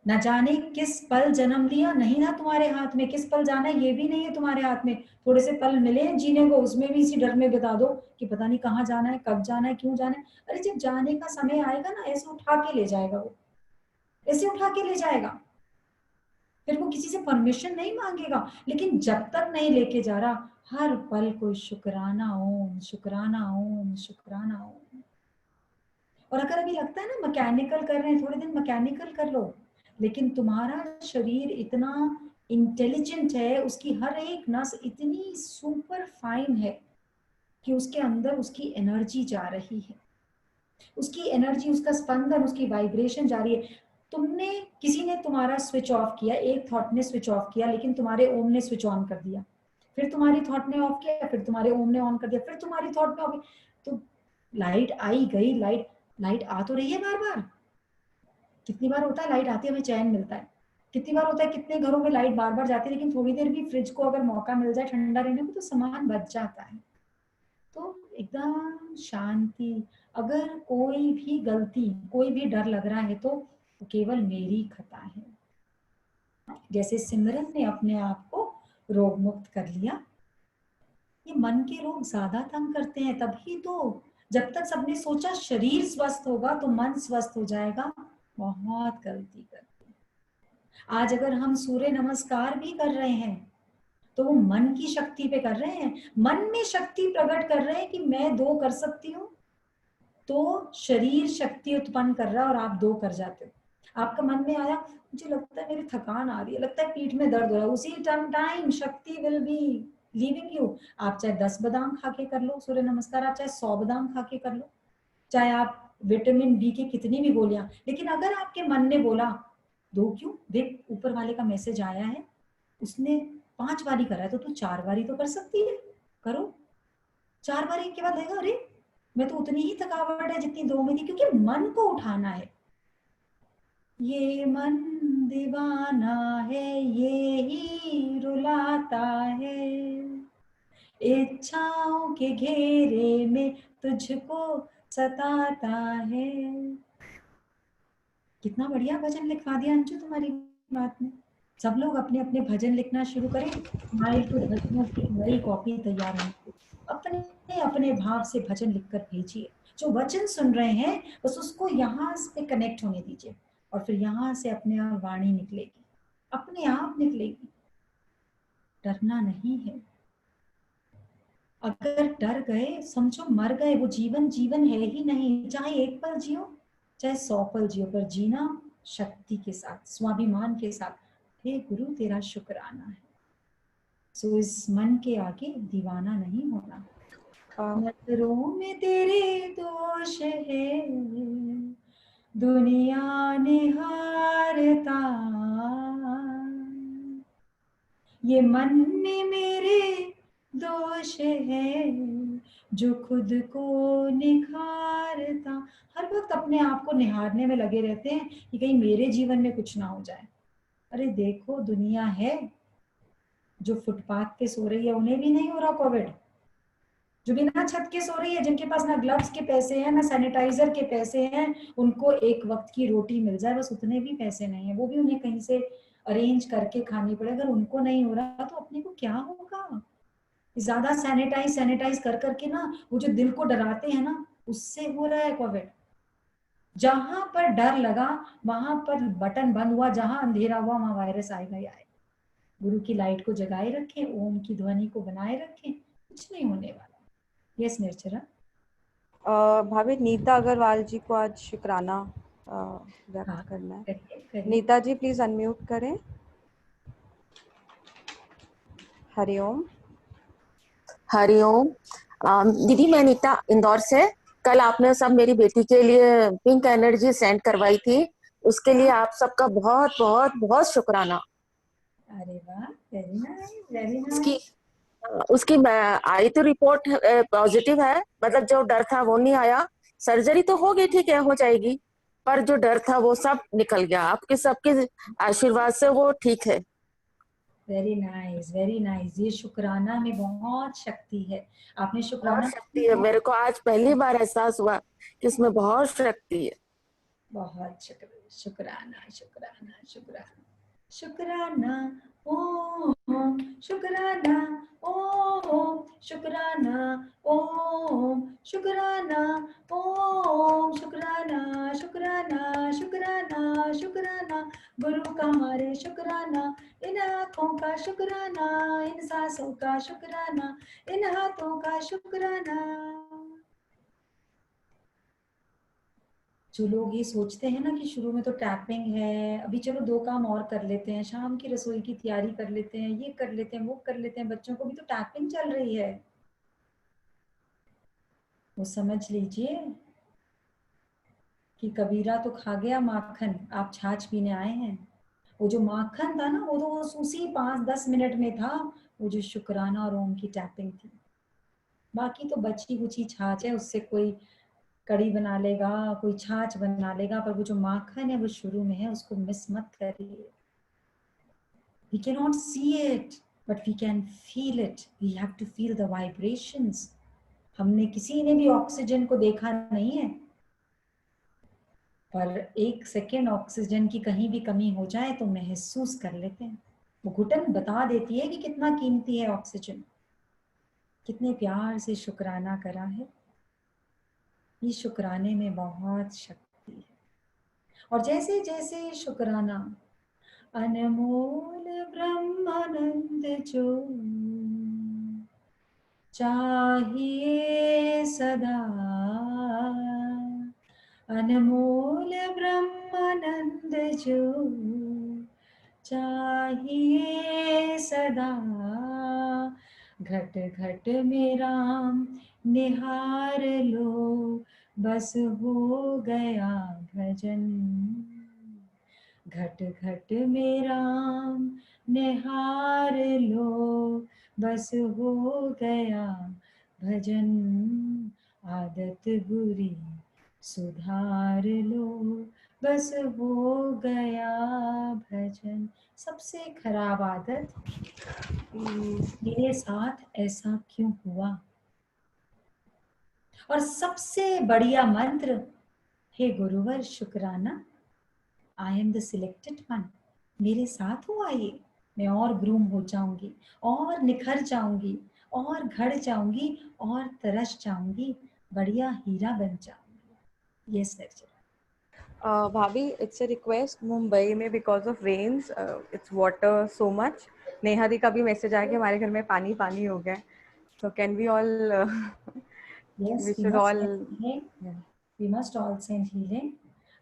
न जाने किस पल जन्म लिया, नहीं ना तुम्हारे हाथ में. किस पल जाना है ये भी नहीं है तुम्हारे हाथ में. थोड़े से पल मिले जीने को, उसमें भी इसी डर में बिता दो कि पता नहीं कहाँ जाना है, कब जाना है, क्यों जाना है. अरे जब जाने का समय आएगा ना, ऐसे उठा के ले जाएगा. वो ऐसे उठा के ले जाएगा. फिर वो किसी से परमिशन नहीं मांगेगा. लेकिन जब तक नहीं लेके जा रहा, हर पल कोई शुक्राना ओम, शुक्राना ओम, शुक्राना ओम. और अगर अभी लगता है ना मैकेनिकल कर रहे हैं, थोड़े दिन मैकेनिकल कर लो. लेकिन तुम्हारा शरीर इतना इंटेलिजेंट है, उसकी हर एक नस इतनी सुपर फाइन है कि उसके अंदर उसकी एनर्जी जा रही है. उसकी एनर्जी, उसका स्पंदन, उसकी वाइब्रेशन जा रही है. तुमने, किसी ने तुम्हारा स्विच ऑफ किया, एक थॉट ने स्विच ऑफ किया, लेकिन तुम्हारे ओम ने स्विच ऑन कर दिया. फिर तुम्हारी थॉट ने ऑफ किया, फिर तुम्हारे ओम ने ऑन कर दिया, फिर तुम्हारी थॉट ने ऑफ. तो लाइट आई गई. लाइट आ तो रही है बार बार. कितनी बार होता है लाइट आती है हमें चैन मिलता है. कितनी बार होता है कितने घरों में लाइट बार बार जाती है, लेकिन थोड़ी देर भी फ्रिज को अगर मौका मिल जाए ठंडा रहने को तो सामान बच जाता है. तो एकदम शांति. अगर कोई भी गलती, कोई भी डर लग रहा है तो केवल मेरी खता है. जैसे सिमरन ने अपने आप को रोग मुक्त कर लिया. ये मन के रोग ज्यादा तंग करते हैं. तभी तो जब तक सबने सोचा शरीर स्वस्थ होगा तो मन स्वस्थ हो जाएगा, बहुत गलती करते हैं. आज अगर हम सूर्य नमस्कार भी कर रहे हैं तो वो मन की शक्ति पे कर रहे हैं. मन में शक्ति प्रकट कर रहे हैं कि मैं 2 कर सकती हूँ, तो शरीर शक्ति उत्पन्न कर रहा है और आप 2 कर जाते हो. आपका मन में आया मुझे लगता है मेरी थकान आ रही है, लगता है पीठ में दर्द हो रहा है, उसी टाइम शक्ति विल बी लीविंग यू। आप चाहे 10 बादाम खा के कर लो सूर्य नमस्कार, आप चाहे 100 बादाम खा के कर लो, चाहे आप विटामिन बी की कितनी भी गोलियां, लेकिन अगर आपके मन ने बोला दो क्यों, देख ऊपर वाले का मैसेज आया है, उसने 5 बारी करा है तो तू 4 बारी तो कर सकती है, करो। 4 बारी के बाद लगेगा अरे मैं तो उतनी ही थकावट है जितनी 2 में थी, क्योंकि मन को उठाना है। ये मन दीवाना है, ये ही रुलाता है, इच्छाओं के घेरे में तुझको सताता है। कितना बढ़िया भजन लिखवा दिया अंशु तुम्हारी बात ने। सब लोग अपने अपने भजन लिखना शुरू करें, माइल के भजनों की नई कॉपी तैयार है, अपने अपने भाव से भजन लिखकर भेजिए। जो वचन सुन रहे हैं बस उसको यहाँ पे कनेक्ट होने दीजिए, और फिर यहाँ से अपने आप वाणी निकलेगी, अपने आप निकलेगी। डरना नहीं है। अगर डर गए समझो मर गए, वो जीवन जीवन है ही नहीं। चाहे एक पल जियो चाहे 100 पल जियो, पर जीना शक्ति के साथ, स्वाभिमान के साथ। हे गुरु तेरा शुक्राना है। सो इस मन के आगे दीवाना नहीं होना। नजरों में तेरे दोष है, दुनिया निहारता, ये मन में मेरे दोष है जो खुद को निखारता। हर वक्त अपने आप को निहारने में लगे रहते हैं कि कहीं मेरे जीवन में कुछ ना हो जाए। अरे देखो दुनिया है, जो फुटपाथ पे सो रही है उन्हें भी नहीं हो रहा कोविड, जो बिना छत के सो रही है, जिनके पास ना ग्लव्स के पैसे हैं ना सैनिटाइजर के पैसे हैं, उनको एक वक्त की रोटी मिल जाए बस उतने भी पैसे नहीं है, वो भी उन्हें कहीं से अरेंज करके खानी पड़े। अगर उनको नहीं हो रहा तो अपने को क्या होगा। ज्यादा सैनिटाइज कर करके ना वो जो दिल को डराते हैं ना, उससे हो रहा है कोविड। जहां पर डर लगा वहां पर बटन बंद हुआ, जहां अंधेरा हुआ वहां वायरस आएगा ही आएगा। गुरु की लाइट को जगाए रखें, ओम की ध्वनि को बनाए रखें, कुछ नहीं होने वाला। यस निर्जरा। भाभी नीता अग्रवाल जी को आज शुक्राना व्यक्त करना है। करिए। नीता जी प्लीज अनम्यूट करें। हरिओम। हरिओम। दीदी मैं नीता इंदौर से। कल आपने सब मेरी बेटी के लिए पिंक एनर्जी सेंड करवाई थी, उसके लिए आप सबका बहुत बहुत बहुत शुक्राना। अरे वाह, वेरी नाइस वेरी उसकी नाइस। उसकी आई तो रिपोर्ट पॉजिटिव है, मतलब जो डर था वो नहीं आया। सर्जरी तो हो गई, ठीक है हो जाएगी, पर जो डर था वो सब निकल गया। आपके सबके आशीर्वाद से वो ठीक है। Very nice very nice. ये शुक्राना में बहुत शक्ति है। आपने बहुत शुक्राना शक्ति है, मेरे को आज पहली बार एहसास हुआ कि इसमें बहुत शक्ति है। बहुत शुक्राना शुक्राना शुक्राना शुक्राना ओम शुक्राना ओम शुक्राना ओम शुक्राना ओम शुक्राना शुक्राना शुक्राना शुक्राना। गुरु का हमारे शुक्राना, इन आँखों का शुक्राना, इन सांसों का शुक्राना, इन हाथों का शुक्राना। जो लोग ये सोचते हैं ना कि शुरू में तो टैपिंग है, अभी चलो 2 काम और कर लेते हैं, शाम की रसोई की तैयारी कर लेते हैं, ये कर लेते हैं वो कर लेते हैं, बच्चों को भी तो टैपिंग चल रही है, वो समझ लीजिए कि कबीरा तो खा गया माखन, आप छाछ पीने आए हैं। वो जो माखन था ना वो तो उसी 5-10 मिनट में था, वो जो शुक्राना और ओम की टैपिंग थी। बाकी तो बची कुची छाछ है, उससे कोई कड़ी बना लेगा, कोई छाछ बना लेगा, पर वो जो माखन है वो शुरू में है, उसको मिस मत करिए। We cannot see it, but we can feel it. We have to feel the vibrations. हमने किसी ने भी ऑक्सीजन को देखा नहीं है, पर 1 सेकेंड ऑक्सीजन की कहीं भी कमी हो जाए तो महसूस कर लेते हैं। वो घुटन बता देती है कि कितना कीमती है ऑक्सीजन। कितने प्यार से शुक्राना करा है। ये शुक्राने में बहुत शक्ति है। और जैसे जैसे शुक्राना अनमोल ब्रह्मानंद जो चाहिए सदा, अनमोल ब्रह्मानंद जो चाहिए सदा, घट घट में राम निहार लो, बस हो गया भजन। घट घट में राम निहार लो, बस हो गया भजन। आदत बुरी सुधार लो, बस हो गया भजन। सबसे खराब आदत, मेरे साथ ऐसा क्यों हुआ। और सबसे बढ़िया मंत्र, हे गुरुवर शुक्राना, I am the selected one. मेरे साथ हुआ ये, मैं और ग्रूम हो जाऊंगी, और निखर जाऊंगी, और घड़ जाऊंगी, और तरस जाऊंगी, बढ़िया हीरा बन जाऊंगी। Yes sir. भाभी, इट्स अ रिक्वेस्ट, मुंबई में because of rains it's water so much. Neha दी का भी मैसेज आया कि हमारे घर में पानी पानी हो गया, so can we all Yes, we we should must all send healing. We must all send healing.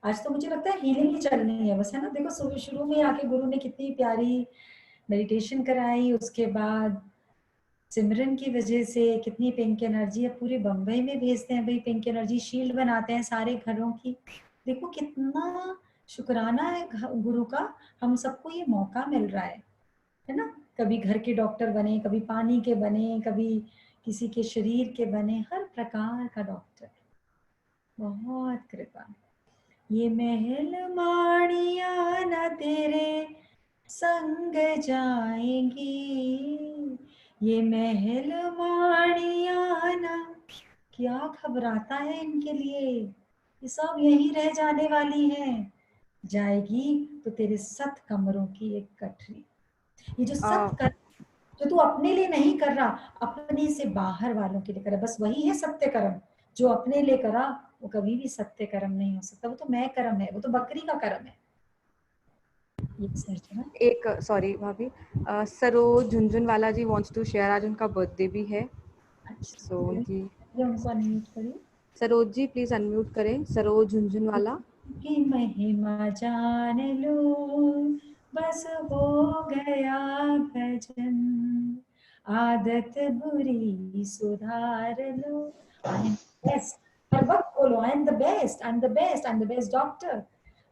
आज तो मुझे लगता है हीलिंग ही चलनी है बस, है ना। देखो शुरू में आके गुरु ने कितनी प्यारी मेडिटेशन कराई, उसके बाद सिमरन की वजह से कितनी पिंक एनर्जी है, पूरे बम्बई में भेजते हैं भाई, पिंक एनर्जी शील्ड बनाते हैं सारे घरों की। देखो कितना शुक्राना है गुरु का, हम सबको ये मौका मिल रहा है ना। कभी घर के डॉक्टर बने, कभी पानी के बने, कभी किसी के शरीर के बने, हर प्रकार का डॉक्टर। बहुत कृपा। ये महल माड़िया न तेरे संग जाएंगी, ये महल माड़िया न। क्या घबराता है इनके लिए, ये सब यहीं रह जाने वाली हैं, जाएगी तो तेरे 7 कमरों की एक कठरी। ये जो 7 कर, जो तू अपने लिए नहीं कर रहा, अपने से बाहर वालों के लिए कर रहा, बस वही है सत्य कर्म। जो अपने लिए करा वो कभी भी सत्य कर्म नहीं हो सकता, वो तो मैं कर्म है, वो तो बकरी का कर्म है। एक सॉरी भाभी, सरोज झुंझुनवाला जी वांट्स टू शेयर, आज उनका बर्थडे भी है। सो उनकी उनको अनम्यूट करिए। सरोज जी प्लीज अनम्यूट करें, सरोज झुंझुनवाला। की महिमा जान लो, बस हो गया भजन, आदत बुरी सुधार लो। आई एम बेस्ट, हर वक्त बोलो I am the best, I am the best, I am the best doctor.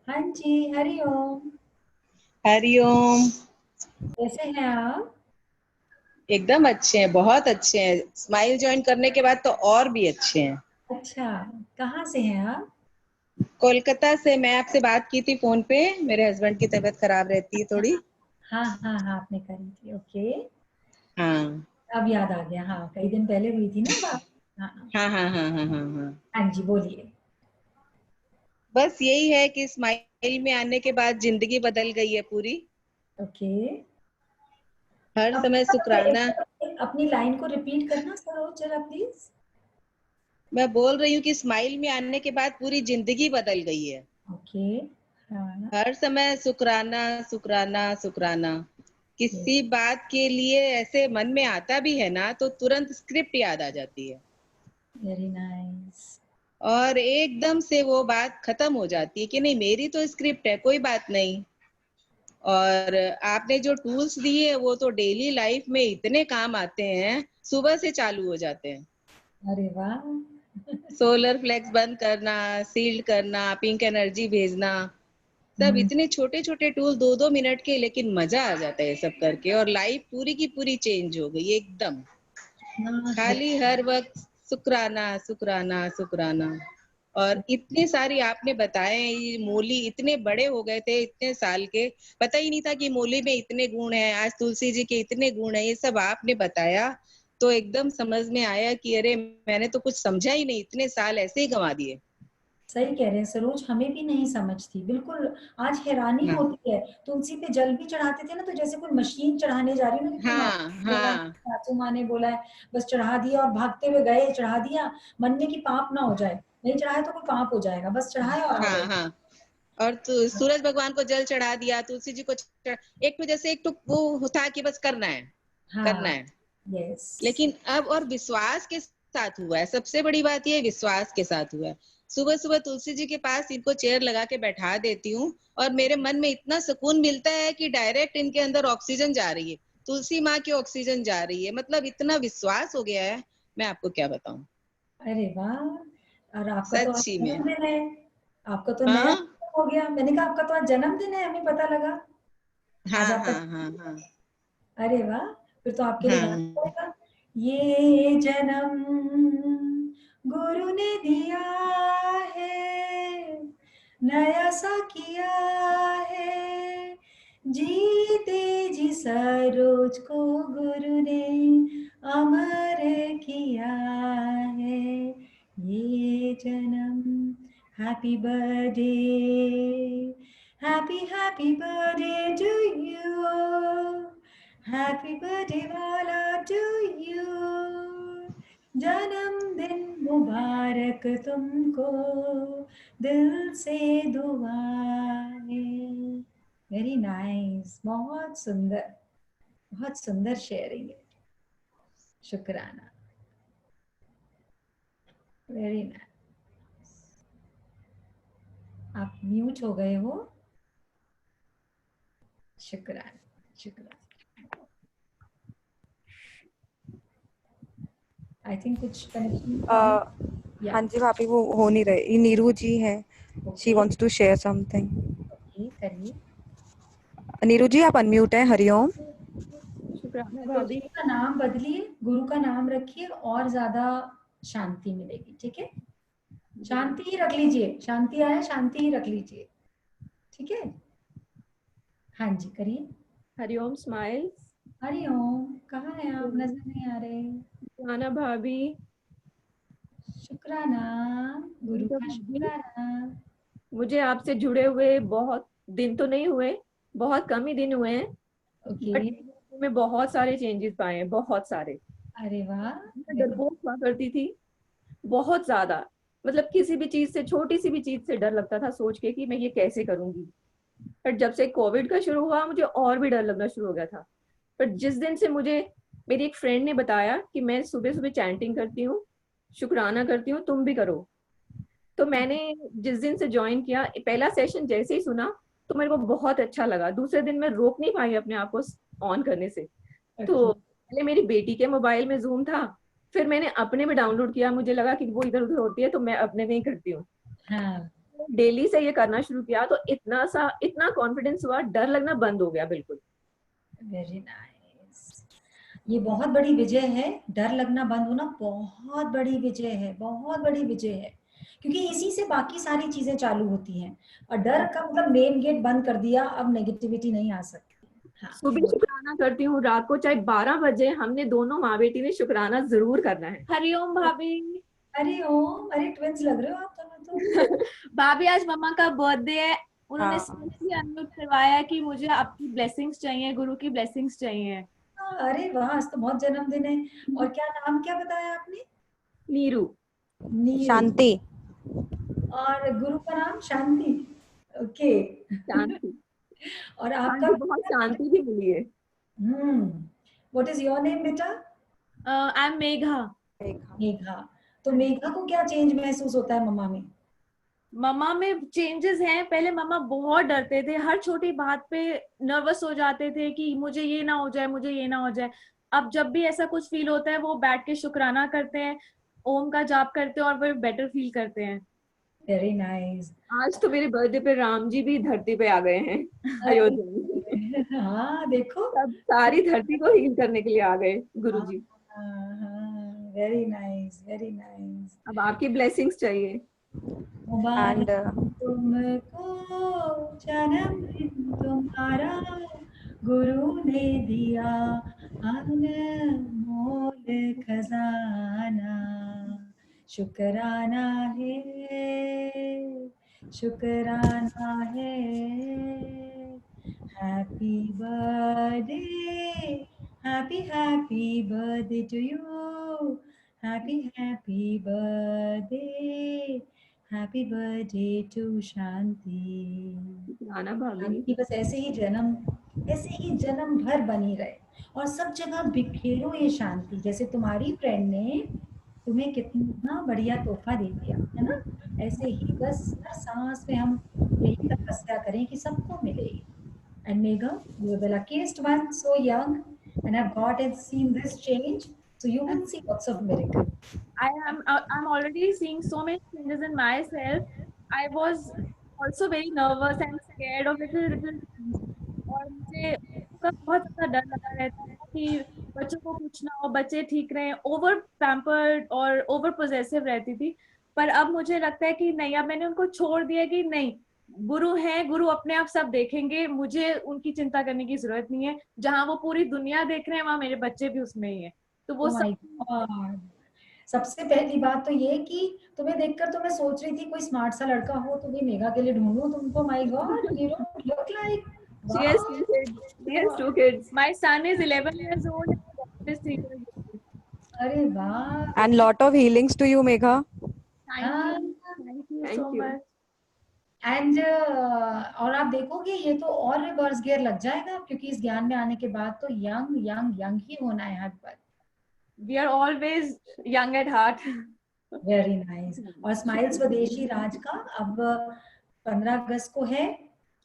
हाँ जी, हरिओम। हरिओम। कैसे हैं आप? एकदम अच्छे हैं, बहुत अच्छे हैं। स्माइल ज्वाइन करने के बाद तो और भी अच्छे हैं। अच्छा, कहाँ से हैं आप? कोलकाता से। मैं आपसे बात की थी फोन पे, मेरे हस्बैंड की तबीयत खराब रहती है थोड़ी। हाँ हाँ हाँ, आपने करी थी, ओके। हाँ अब याद आ गया, हाँ कई दिन पहले हुई थी ना बात। हाँ हाँ हाँ हाँ हाँ हाँ हाँ। हाँ जी, बोलिए। बस यही है कि स्माइल में आने के बाद जिंदगी बदल गई है पूरी। ओके, हर समय शुक्राना। अपनी लाइन को रिपीट करना सरोज जरा प्लीज। मैं बोल रही हूँ कि स्माइल में आने के बाद पूरी जिंदगी बदल गई है। ओके, हाँ। हर समय शुक्राना शुक्राना शुक्राना। किसी बात के लिए ऐसे मन में आता भी है ना तो तुरंत स्क्रिप्ट याद आ जाती है, वेरी नाइस। और एकदम से वो बात खत्म हो जाती है कि नहीं मेरी तो स्क्रिप्ट है, कोई बात नहीं। और आपने जो टूल्स दिए वो तो डेली लाइफ में इतने काम आते हैं, सुबह से चालू हो जाते हैं। अरे वाह। सोलर फ्लेक्स बंद करना, सील्ड करना, पिंक एनर्जी भेजना, सब इतने छोटे छोटे टूल 2-2 मिनट के, लेकिन मजा आ जाता है सब करके। और लाइफ पूरी की पूरी चेंज हो गई एकदम। खाली हर वक्त शुक्राना शुक्राना शुक्राना। और इतने सारी आपने बताए, ये मोली इतने बड़े हो गए थे इतने साल के, पता ही नहीं था कि मोली में इतने गुण हैं, आज तुलसी जी के इतने गुण हैं, ये सब आपने बताया तो एकदम समझ में आया कि अरे मैंने तो कुछ समझा ही नहीं, इतने साल ऐसे ही गंवा दिए। सही कह रहे हैं सरोज, हमें भी नहीं समझ थी बिल्कुल। आज हैरानी होती है, तुलसी पे जल भी चढ़ाते थे ना तो जैसे कोई मशीन चढ़ाने जा रही है ना। सासू माँ ने बोला है बस चढ़ा दिया और भागते हुए गए, चढ़ा दिया, मन में कि पाप ना हो जाए, नहीं चढ़ाया तो कोई पाप हो जाएगा, बस चढ़ाया और आ गए। और तो सूरज भगवान को जल चढ़ा दिया, तुलसी जी को एक वजह से एक तो वो था कि बस करना है, करना है। यस। लेकिन अब और विश्वास के साथ हुआ है, सबसे बड़ी बात ये विश्वास के साथ हुआ है। सुबह सुबह तुलसी जी के पास इनको चेयर लगा के बैठा देती हूँ और मेरे मन में इतना सुकून मिलता है कि डायरेक्ट इनके अंदर ऑक्सीजन जा रही है, तुलसी माँ की ऑक्सीजन जा रही है, मतलब इतना विश्वास हो गया है, मैं आपको क्या बताऊं। अरे वाह, और आपका तो आज सच्ची में। जन्मदिन है, आपका तो नया हाँ हो गया। मैंने कहा आपका तो आज जन्मदिन है, हमें पता लगा आज हाँ आपका। हाँ हाँ हाँ अरे वाह, फिर तो आपके लिए गाना हाँ। पड़ेगा। ये जन्म गुरु ने दिया है, नया सा किया है, जीते जी सरोज को गुरु ने अमर किया है। ये जन्म happy birthday, happy happy birthday to you, happy birthday वाला टू यू, जन्मदिन मुबारक तुमको, दिल से दुआएं। वेरी नाइस, बहुत सुंदर शेयरिंग है, शुक्राना, वेरी नाइस। आप म्यूट हो गए हो, शुक्राना शुक्राना। आई थिंक कुछ कनेक्शन। हाँ जी भाभी, वो हो नहीं रहे, ये नीरू जी है, she wants to share something. करिए। नीरू जी आप अनम्यूट है। हरिओम। शुक्राना तो भाभी। गुरु का नाम बदलिए, गुरु का नाम रखिए और ज्यादा शांति मिलेगी। ठीक है, शांति ही रख लीजिए, शांति आए शांति ही रख लीजिए। ठीक है, हाँ जी करिए। हरिओम स्माइल। हरिओम, कहाँ हैं आप, नजर नहीं आ रहे। शुक्राना भाभी। शुक्राना, गुरु तो का भाभी, शुक्राना। मुझे आपसे जुड़े हुए बहुत दिन तो नहीं हुए, बहुत कम ही दिन हुए हैं, ओके। बट में बहुत सारे चेंजेस पाए हैं, बहुत सारे। अरे वाह, मैं डरपोक हुआ करती थी बहुत ज्यादा, मतलब किसी भी चीज से, छोटी सी भी चीज से डर लगता था सोच के कि मैं ये कैसे करूंगी। पर जब से कोविड का शुरू हुआ मुझे और भी डर लगना शुरू हो गया था। पर जिस दिन से मुझे मेरी एक फ्रेंड ने बताया कि मैं सुबह सुबह चैंटिंग करती हूँ, शुक्राना करती हूँ, तुम भी करो, तो मैंने जिस दिन से ज्वाइन किया, पहला सेशन जैसे ही सुना तो मेरे को बहुत अच्छा लगा। दूसरे दिन मैं रोक नहीं पाई अपने आप को ऑन करने से। तो पहले मेरी बेटी के मोबाइल में जूम था, फिर मैंने अपने में डाउनलोड किया, मुझे लगा कि वो इधर उधर होती है तो मैं अपने में ही करती हूँ। हाँ, डेली से ये करना शुरू किया तो इतना कॉन्फिडेंस हुआ, डर लगना बंद हो गया बिल्कुल। Very nice. ये बहुत बड़ी विजय है, डर लगना बंद होना बहुत बड़ी विजय है, बहुत बड़ी विजय है, क्योंकि इसी से बाकी सारी चीजें चालू होती हैं। और डर का मतलब मेन गेट बंद कर दिया, अब नेगेटिविटी नहीं आ सकती। हाँ, सुबह शुक्राना करती हूँ, रात को चाहे 12 बजे, हमने दोनों माँ बेटी ने शुक्राना जरूर करना है। हरिओम भाभी। अरे ओम, अरे ट्विंस लग रहे हो आप दोनों तो। भाभी आज मम्मा का बर्थडे है, उन्होंने हाँ। स्पेशली अनम्यूट करवाया कि मुझे आपकी ब्लेसिंग्स चाहिए, गुरु की ब्लेसिंग्स चाहिए। अरे वाह, आज तो बहुत जन्मदिन है। और क्या नाम क्या बताया आपने? नीरू। नीरू। शांति। और गुरु का नाम शांति। ओके। शांति। और हाँ आपका? जी, बहुत शांति भी मिली है। व्हाट इज योर नेम बेटा? I am Megha. मेघा। तो मेघा को क्या चेंज महसूस होता है मम्मा में? मम्मा में चेंजेस हैं। पहले मम्मा बहुत डरते थे, हर छोटी बात पे नर्वस हो जाते थे कि मुझे ये ना हो जाए, मुझे ये ना हो जाए। अब जब भी ऐसा कुछ फील होता है वो बैठ के शुक्राना करते हैं, ओम का जाप करते हैं और फिर बेटर फील करते हैं। Very nice. आज तो मेरे बर्थडे पे राम जी भी धरती पे आ गए हैं अयोध्या में। हाँ देखो, सब सारी धरती को हील करने के लिए आ गए गुरु जी। Very nice, very nice. अब आपकी ब्लेसिंग्स चाहिए। मुबारक तुमको जन्मदिन तुम्हारा, गुरु ने दिया अनमोल खजाना, शुक्राना है, शुक्राना है। Happy birthday, happy happy birthday to you, happy happy birthday, happy birthday to Shanti. आना भाभी। शांति बस ऐसे ही जन्म भर बनी रहे और सब जगह बिखेरो ये शांति। जैसे तुम्हारी फ्रेंड ने तुम्हें कितना बढ़िया तोहफा दे दिया है ना, ऐसे ही बस हर सांस में हम यही तपस्या करें कि सबको मिले। And Megha, you are the luckiest one, so young, and have got and seen this change, so you will see lots of miracle. I'm already seeing so many changes in myself. I was also very nervous and scared of little things. और मुझे उसका बहुत ज़्यादा डर लगा रहता था कि बच्चों को कुछ ना हो, बच्चे ठीक रहें, ओवर पैम्पर्ड और ओवर पोजेसिव रहती थी। पर अब मुझे लगता है कि नहीं, अब मैंने उनको छोड़ दिया कि नहीं, गुरु हैं, गुरु अपने आप सब देखेंगे, मुझे उनकी चिंता करने की जरूरत नहीं है। जहाँ वो पूरी दुनिया देख रहे हैं, वहाँ मेरे बच्चे भी उसमें ही है, तो वो Oh my God. सबसे पहली बात तो ये कि तुम्हें देखकर तो मैं सोच रही थी कोई स्मार्ट सा लड़का हो तो भी मेघा के लिए ढूंढूं तुमको। My God, you don't look like. She has two kids. She has two kids. My son is 11 years old and my daughter is 3 years old. अरे वाह। And lot of healings to you, Megha. Thank you. Thank you so much. And और आप देखोगे ये तो और reverse gear लग जाएगा, क्योंकि इस ज्ञान में आने के बाद तो यंग यंग यंग ही होना है हर पल। We are always young at heart. Very nice. और स्माइल स्वदेशी राज का अब 15 अगस्त को है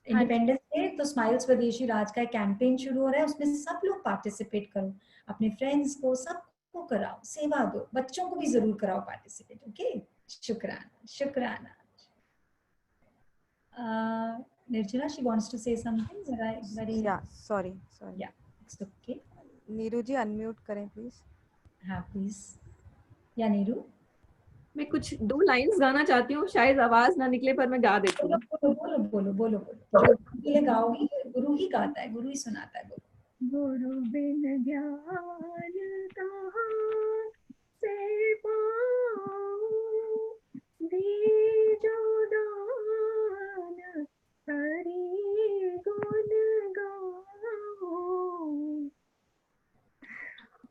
इंडिपेंडेंस डे, तो स्माइल स्वदेशी राज का एक कैंपेन शुरू हो रहा है, उसमें सब लोग पार्टिसिपेट करो, अपने फ्रेंड्स को सबको कराओ, सेवा दो, बच्चों को भी जरूर कराओ पार्टिसिपेट। ओके, शुक्राना शुक्राना। Nirjana, she wants to say something. Yeah, sorry. Yeah, it's okay. Neeru ji unmute करें प्लीज। हाँ प्लीज। या नीरू, मैं कुछ 2 लाइंस गाना चाहती हूँ, शायद आवाज ना निकले पर मैं गा देती हूँ। बोलो बोलो बोलो बोलो बोलो। जो गुरु के गाओगी, गुरु ही गाता है, गुरु ही सुनाता है। गुरु बिन ज्ञान कहाँ से पाऊं, दीजो दान हरि गुण गाऊं।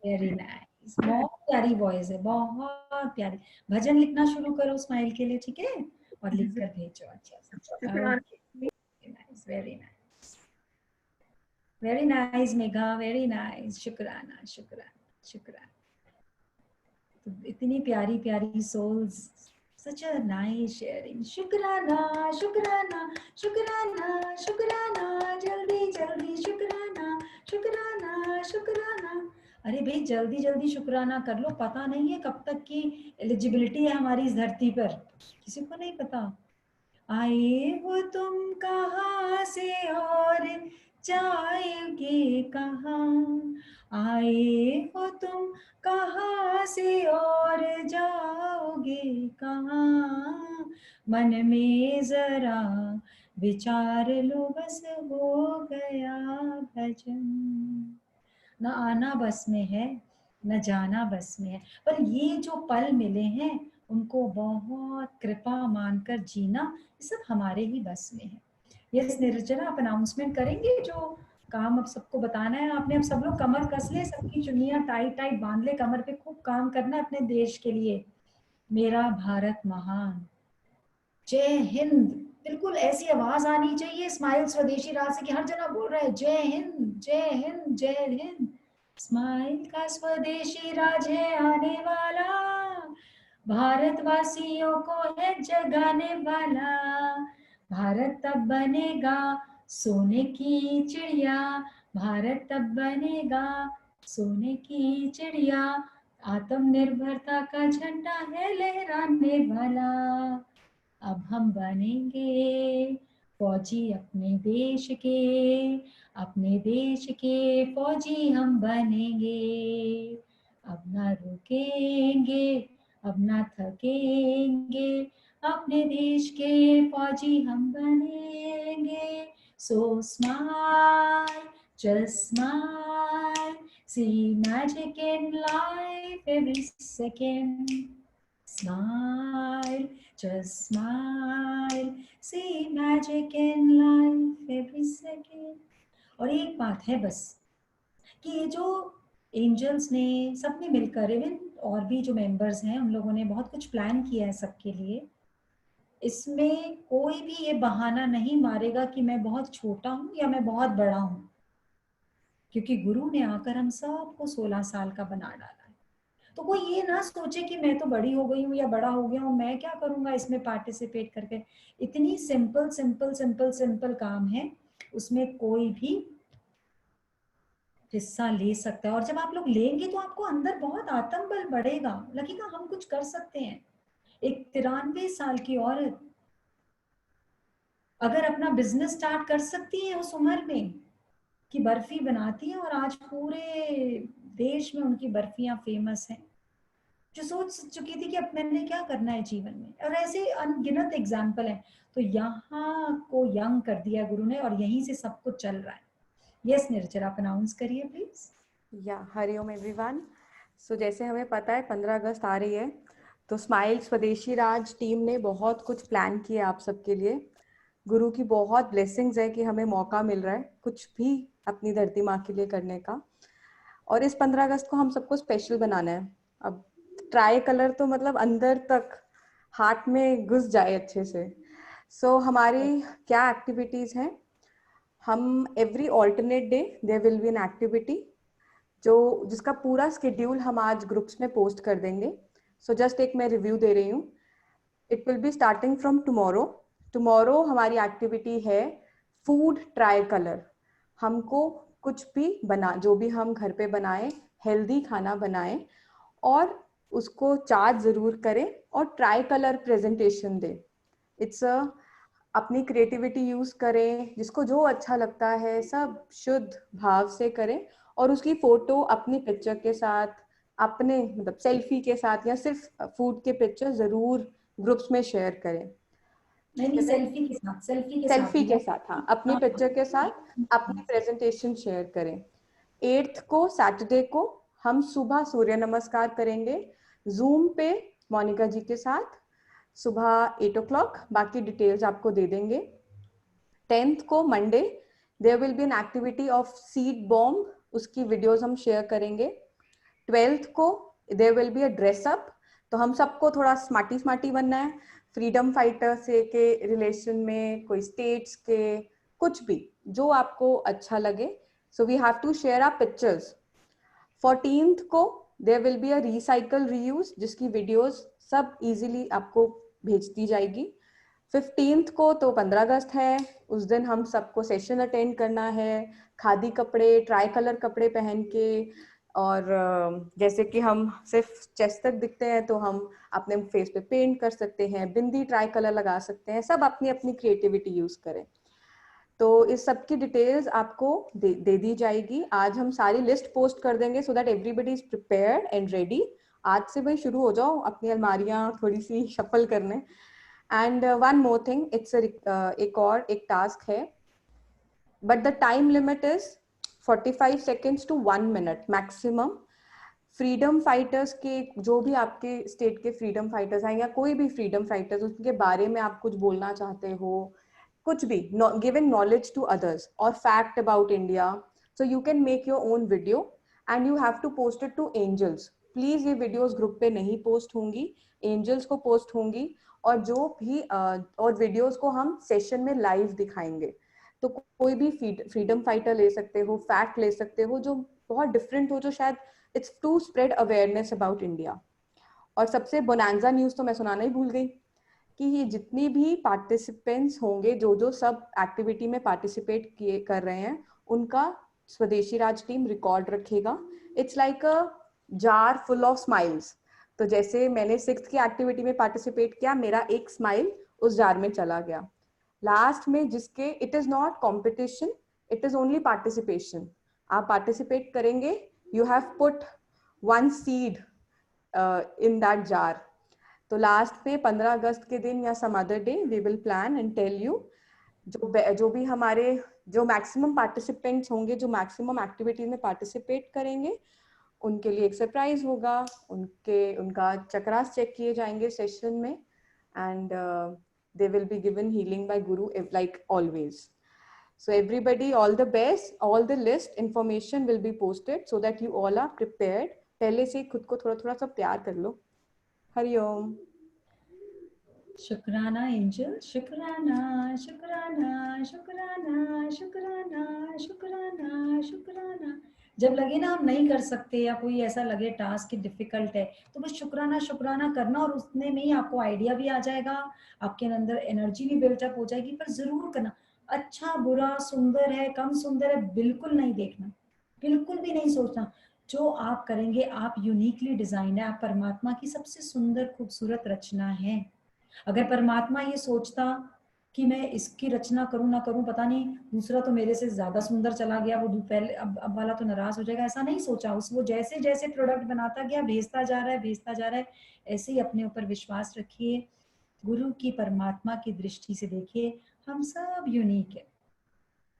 वेरी नाइस, बहुत प्यारी वॉइस है, बहुत प्यारी। भजन लिखना शुरू करो स्माइल के लिए, ठीक है, और लिख कर भेजो। अच्छा, very nice, very nice Megha, very nice. शुक्राना शुक्राना शुक्राना। तो इतनी प्यारी प्यारी souls, such a nice sharing. शुक्राना शुक्राना शुक्राना शुक्राना, जल्दी जल्दी शुक्राना शुक्राना शुक्राना। अरे भाई जल्दी जल्दी शुक्राना कर लो, पता नहीं है कब तक की एलिजिबिलिटी है हमारी इस धरती पर, किसी को नहीं पता। आए हो तुम कहाँ से और जाएंगे कहाँ, आए हो तुम कहाँ से और जाओगे कहाँ, मन में जरा विचार लो बस हो गया भजन। न आना बस में है, न जाना बस में है, पर ये जो पल मिले हैं उनको बहुत कृपा मानकर जीना, ये सब हमारे ही बस में है। यस निर्जना, आप अनाउंसमेंट करेंगे जो काम अब सबको बताना है आपने। अब सब लोग कमर कस ले, सबकी चुन्नियां टाइट टाइट बांध ले कमर पे, खूब काम करना है अपने देश के लिए। मेरा भारत महान, जय हिंद। बिल्कुल ऐसी आवाज आनी चाहिए स्माइल स्वदेशी राज से कि हर जगह बोल रहे हैं जय हिंद जय हिंद जय हिंद। स्माइल का स्वदेशी राज है आने वाला, भारतवासियों को है जगाने वाला। भारत तब बनेगा सोने की चिड़िया, भारत तब बनेगा सोने की चिड़िया, आत्मनिर्भरता का झंडा है लहराने वाला। अब हम बनेंगे फौजी अपने देश के, अपने देश के फौजी हम बनेंगे। अब ना रुकेंगे, अब ना थकेंगे, अपने देश के फौजी हम बनेंगे। सो smile, just smile, see magic in life every second. Smile, just smile, see magic in life every second. और एक बात है बस कि ये जो एंजल्स ने सबने मिलकर, इवन और भी जो मेंबर्स हैं उन लोगों ने बहुत कुछ प्लान किया है सबके लिए। इसमें कोई भी ये बहाना नहीं मारेगा कि मैं बहुत छोटा हूँ या मैं बहुत बड़ा हूँ, क्योंकि गुरु ने आकर हम सबको 16 साल का बना डाला है। तो कोई ये ना सोचे कि मैं तो बड़ी हो गई हूँ या बड़ा हो गया हूँ, मैं क्या करूँगा इसमें पार्टिसिपेट करके। इतनी सिंपल सिंपल सिंपल सिंपल काम है, उसमें कोई भी हिस्सा ले सकता है। और जब आप लोग लेंगे तो आपको अंदर बहुत आत्मबल बढ़ेगा, लगेगा हम कुछ कर सकते हैं। एक 93 साल की औरत अगर अपना बिजनेस स्टार्ट कर सकती है उस उम्र में कि बर्फी बनाती है, और आज पूरे देश में उनकी बर्फियां फेमस हैं, जो सोच चुकी थी कि अब मैंने क्या करना है जीवन में। और ऐसे अनगिनत एग्जाम्पल है। तो यहाँ को यंग कर दिया गुरु ने, और यहीं से सब कुछ चल रहा है। यस निर्जर, आप अनाउंस करिए प्लीज। या हरिओम एवरीवन। सो जैसे हमें पता है 15 अगस्त आ रही है, तो स्माइल स्वदेशी राज टीम ने बहुत कुछ प्लान किया आप सबके लिए। गुरु की बहुत ब्लेसिंग्स है कि हमें मौका मिल रहा है कुछ भी अपनी धरती माँ के लिए करने का। और इस 15 अगस्त को हम सबको स्पेशल बनाना है। अब ट्राई कलर तो मतलब अंदर तक हार्ट में घुस जाए अच्छे से। सो हमारी क्या एक्टिविटीज हैं, हम every alternate day there will be an activity जिसका पूरा स्केड्यूल हम आज ग्रुप्स में पोस्ट कर देंगे। सो जस्ट एक मैं रिव्यू दे रही हूँ। It will be starting from tomorrow हमारी एक्टिविटी है फूड ट्राई कलर। हमको कुछ भी जो भी हम घर पे बनाएं, हेल्दी खाना बनाएं और उसको चार्ट जरूर करें और ट्राई कलर प्रेजेंटेशन दें। इट्स अपनी क्रिएटिविटी यूज करें, जिसको जो अच्छा लगता है सब शुद्ध भाव से करें, और उसकी फोटो अपनी पिक्चर के साथ, अपने मतलब सेल्फी के साथ या सिर्फ फूड के पिक्चर जरूर ग्रुप्स में शेयर करें। नहीं, सेल्फी के साथ हाँ, अपनी पिक्चर के साथ अपनी प्रेजेंटेशन शेयर करें। 8th को सैटरडे को हम सुबह सूर्य नमस्कार करेंगे जूम पे मोनिका जी के साथ सुबह 8 o'clock। बाकी डिटेल्स आपको दे देंगे। 10th को Monday there will be an activity of seed bomb, उसकी वीडियोस हम शेयर करेंगे। 12th को there will be a dress up, तो हम सबको थोड़ा स्मार्टी बनना है, फ्रीडम फाइटर से के रिलेशन में, कोई स्टेट्स के, कुछ भी जो आपको अच्छा लगे। So we have to share our pictures. 14th को there will be a recycle reuse, जिसकी वीडियोस सब इजीली आपको भेज दी जाएगी। 15th को तो 15 अगस्त है, उस दिन हम सबको सेशन अटेंड करना है, खादी कपड़े ट्राई कलर कपड़े पहन के। और जैसे कि हम सिर्फ चेस्ट तक दिखते हैं तो हम अपने फेस पे पेंट कर सकते हैं, बिंदी ट्राई कलर लगा सकते हैं, सब अपनी अपनी क्रिएटिविटी यूज करें। तो इस सब की डिटेल्स आपको दे दी जाएगी। आज हम सारी लिस्ट पोस्ट कर देंगे so that everybody is prepared and ready. आज से भाई शुरू हो जाओ अपनी अलमारियां थोड़ी सी शफल करने। And one more thing, it's एक टास्क है, but the time limit is 45 seconds to 1 minute maximum. Freedom fighters के जो भी आपके स्टेट के फ्रीडम फाइटर्स हैं या कोई भी फ्रीडम फाइटर्स, उनके बारे में आप कुछ बोलना चाहते हो, कुछ भी, गिविंग नॉलेज टू अदर्स और fact about India, so you can make your own video and you have to post it to angels. Please ये वीडियोस ग्रुप पे नहीं पोस्ट होंगी, एंजल्स को पोस्ट होंगी। और जो भी और वीडियोस को हम सेशन में लाइव दिखाएंगे। तो कोई भी फ्रीडम फाइटर ले सकते हो, फैक्ट ले सकते हो जो बहुत डिफरेंट हो, जो शायद it's to spread awareness about India. और सबसे बोनांजा न्यूज तो मैं सुनाना ही भूल गई कि ये जितनी भी पार्टिसिपेंट्स होंगे, जो सब एक्टिविटी में पार्टिसिपेट कर रहे हैं, उनका स्वदेशी राज टीम रिकॉर्ड रखेगा। It's like a jar full of smiles. तो जैसे मैंने 6th की एक्टिविटी में पार्टिसिपेट किया, मेरा एक स्माइल उस जार में चला गया। लास्ट में जिसके, it is not competition, it is only participation. आप पार्टिसिपेट करेंगे, you have put one seed in that jar. तो लास्ट पे 15 अगस्त के दिन या some other day we will plan and tell you. जो भी हमारे जो मैक्सिमम पार्टिसिपेंट्स होंगे, जो मैक्सिमम एक्टिविटीज में पार्टिसिपेट करेंगे, उनके लिए एक सरप्राइज होगा। उनका चक्रास चेक किए जाएंगे सेशन में, and they will be given healing by Guru like always. So everybody, all the best. All the list information will be posted so that you all are prepared. पहले से खुद को थोड़ा सा तैयार कर लो। हरिओम। शुक्राना एंजल, शुक्राना शुक्राना शुक्राना शुक्राना शुक्राना शुक्राना। जब लगे ना आप नहीं कर सकते या कोई ऐसा लगे टास्क डिफिकल्ट है, तो बस शुक्राना शुक्राना करना, और उसमें में ही आपको आइडिया भी आ जाएगा, आपके अंदर एनर्जी भी बिल्टअप हो जाएगी। पर जरूर करना। अच्छा बुरा, सुंदर है कम सुंदर है बिल्कुल नहीं देखना, बिल्कुल भी नहीं सोचना। जो आप करेंगे, आप यूनिकली डिजाइन है, आप परमात्मा की सबसे सुंदर खूबसूरत रचना है। अगर परमात्मा ये सोचता कि मैं इसकी रचना करूं ना करूं, पता नहीं दूसरा तो मेरे से ज्यादा सुंदर चला गया, वो पहले अब वाला तो नाराज हो जाएगा, ऐसा नहीं सोचा। उस वो जैसे जैसे प्रोडक्ट बनाता गया, भेजता जा रहा है, भेजता जा रहा है। ऐसे ही अपने ऊपर विश्वास रखिए, गुरु की परमात्मा की दृष्टि से देखिए, हम सब यूनिक है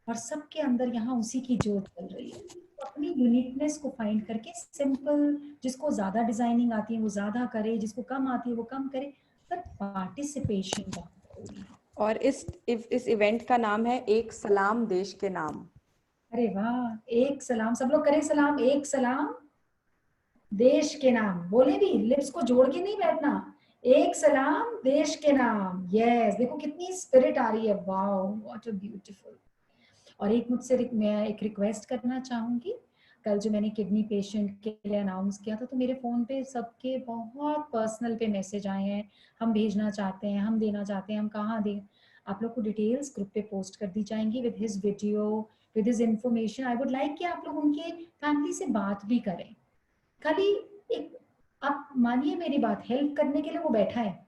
और सबके अंदर यहाँ उसी की जोत चल रही है। तो अपनी यूनिकनेस को फाइंड करके सिंपल, जिसको ज्यादा डिजाइनिंग आती है वो ज्यादा करे, जिसको कम आती है वो कम करे, पर पार्टिसिपेशन बहुत जरूरी है। और इस इवेंट का नाम है एक सलाम देश के नाम। अरे वाह, एक सलाम, सब लोग करें सलाम, एक सलाम देश के नाम। बोले भी, लिप्स को जोड़ के नहीं बैठना, एक सलाम देश के नाम। यस, देखो कितनी स्पिरिट आ रही है, वाओ व्हाट अ ब्यूटीफुल। और एक मुझसे मैं एक रिक्वेस्ट करना चाहूंगी, कल जो मैंने किडनी पेशेंट के लिए अनाउंस किया था, तो मेरे फोन पे सबके बहुत पर्सनल पे मैसेज आए हैं, हम भेजना चाहते हैं, हम देना चाहते हैं, हम कहाँ दें। आप लोग को डिटेल्स ग्रुप पे पोस्ट कर दी जाएंगी with his video, with his information. I would like कि आप लोग उनके फैमिली से बात भी करें। खाली एक, आप मानिए मेरी बात, हेल्प करने के लिए वो बैठा है,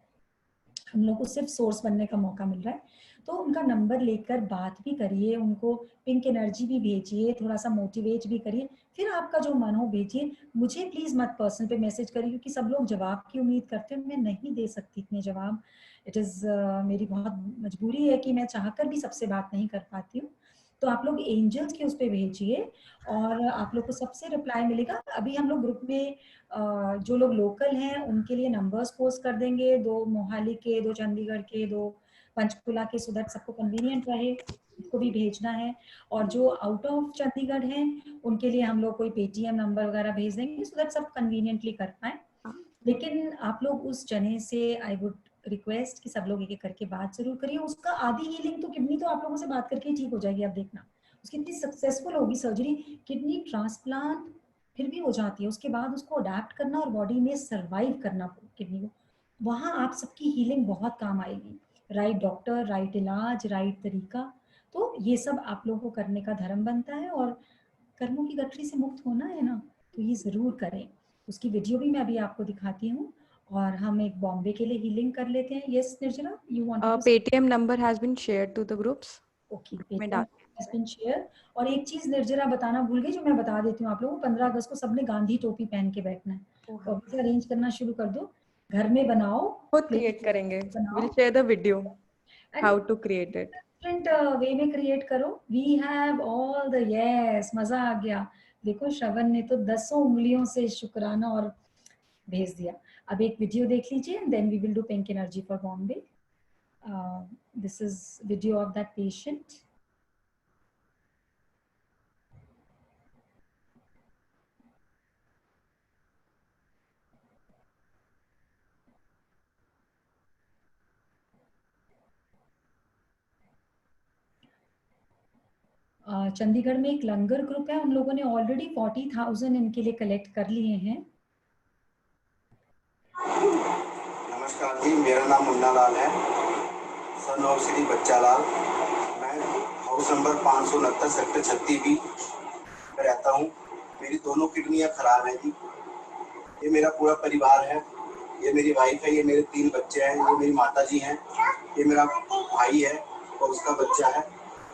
हम लोग को सिर्फ सोर्स बनने का मौका मिल रहा है। तो उनका नंबर लेकर बात भी करिए, उनको पिंक एनर्जी भी भेजिए, थोड़ा सा मोटिवेट भी करिए, फिर आपका जो मन हो भेजिए। मुझे प्लीज मत पर्सन पे मैसेज करिए, क्योंकि सब लोग जवाब की उम्मीद करते हैं, मैं नहीं दे सकती इतने जवाब। इट इज मेरी बहुत मजबूरी है कि मैं चाहकर भी सबसे बात नहीं कर पाती हूँ। तो आप लोग एंजल्स के उस पर भेजिए और आप लोग को सबसे रिप्लाई मिलेगा। अभी हम लोग ग्रुप में जो लोग लोकल हैं उनके लिए नंबर्स पोस्ट कर देंगे, 2 मोहाली के, 2 चंडीगढ़ के, 2 पंचकुला के, सो दैट सबको कन्वीनियंट रहे, इसको भी भेजना है। और जो आउट ऑफ चंडीगढ़ हैं उनके लिए हम लोग कोई पेटीएम नंबर वगैरह भेज देंगे, सो दैट सब कन्वीनियंटली कर पाए। लेकिन आप लोग उस जने से आई वुड रिक्वेस्ट कि सब लोग एक एक करके बात जरूर करिए। उसका आधी हीलिंग तो किडनी तो आप लोगों से बात करके ही ठीक हो जाएगी, आप देखना। उसकी इतनी सक्सेसफुल होगी सर्जरी, किडनी ट्रांसप्लांट फिर भी हो जाती है, उसके बाद उसको अडेप्ट करना और बॉडी में सर्वाइव करना किडनी को, वहाँ आप सबकी हीलिंग बहुत काम आएगी। राइट डॉक्टर, राइट इलाज, राइट तरीका, तो ये सब आप लोगों को करने का धर्म बनता है। और कर्मों की गठरी से मुक्त होना है ना, तो ये जरूर करें। उसकी वीडियो भी मैं अभी आपको दिखाती हूँ। और हम एक बॉम्बे के लिए हीलिंग कर लेते हैं। Yes Nirjana, you wanted to. Paytm number has been shared to the groups. Okay, group में पेटीएम हैज बीन शेयर। और एक चीज निर्जरा बताना भूल गई, जो मैं बता देती हूँ आप लोगों को, 15 अगस्त को सबने गांधी टोपी पहन के बैठना है। तो अभी से अरेंज करना शुरू कर दो, घर में बनाओ, खुद क्रिएट करेंगे। बनाओ। Will share the video how to create it. Different way में क्रिएट करो। We have all the, yes, मजा आ गया। देखो श्रवण ने तो 10 उंगलियों से शुक्राना और भेज दिया। अब एक वीडियो देख लीजिए, then we will do pink energy for Bombay. This is video of that patient. Chandigarh में एक लंगर ग्रुप है, उन लोगों ने ऑलरेडी 40,000 इनके लिए कलेक्ट कर लिए हैं। नमस्कार जी, मेरा नाम मुन्ना लाल है, सन ऑफ श्री बच्चा लाल। मैं हाउस नंबर 569 सेक्टर 36B में रहता हूँ। मेरी दोनों किडनियाँ खराब हैं जी। ये मेरा पूरा परिवार है, ये मेरी वाइफ है, ये मेरे 3 बच्चे हैं, ये मेरी माता जी हैं, ये मेरा भाई है और उसका बच्चा है।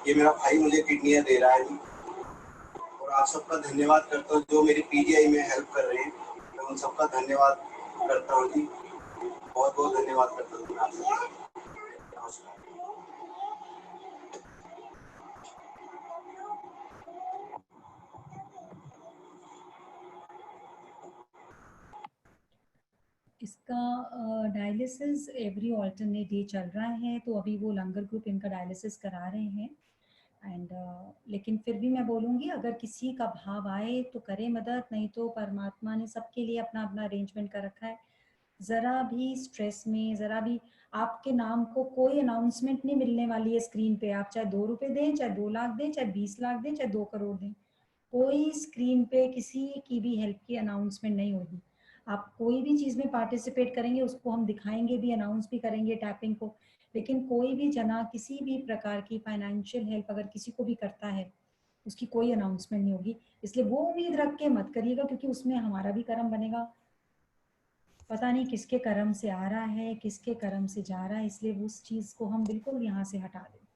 ये मेरा भाई मुझे किडनियाँ दे रहा है जी। और आप सबका धन्यवाद करता हूँ जो मेरी पीजीआई में हेल्प कर रहे हैं, मैं उन सबका धन्यवाद करता हूँ जी। बहुत बहुत धन्यवाद करता हूँ। नमस्कार। इसका डायलिसिस एवरी ऑल्टरनेट डे चल रहा है, तो अभी वो लंगर ग्रुप इनका डायलिसिस करा रहे हैं। एंड लेकिन फिर भी मैं बोलूँगी, अगर किसी का भाव आए तो करे मदद, नहीं तो परमात्मा ने सबके लिए अपना अपना अरेंजमेंट कर रखा है। ज़रा भी स्ट्रेस में, ज़रा भी, आपके नाम को कोई अनाउंसमेंट नहीं मिलने वाली है स्क्रीन पे। आप चाहे 2 रुपए दें, चाहे 2 लाख दें, चाहे 20 लाख दें, चाहे 2 करोड़ दें, कोई स्क्रीन पे किसी की भी हेल्प की अनाउंसमेंट नहीं होगी। आप कोई भी चीज़ में पार्टिसिपेट करेंगे, उसको हम दिखाएंगे भी, अनाउंस भी करेंगे टैपिंग को। लेकिन कोई भी जना किसी भी प्रकार की फाइनेंशियल हेल्प अगर किसी को भी करता है, उसकी कोई अनाउंसमेंट नहीं होगी। इसलिए वो उम्मीद रख के मत करिएगा, क्योंकि उसमें हमारा भी कर्म बनेगा, पता नहीं किसके कर्म से आ रहा है किसके कर्म से जा रहा है, इसलिए उस चीज को हम बिल्कुल यहाँ से हटा दें।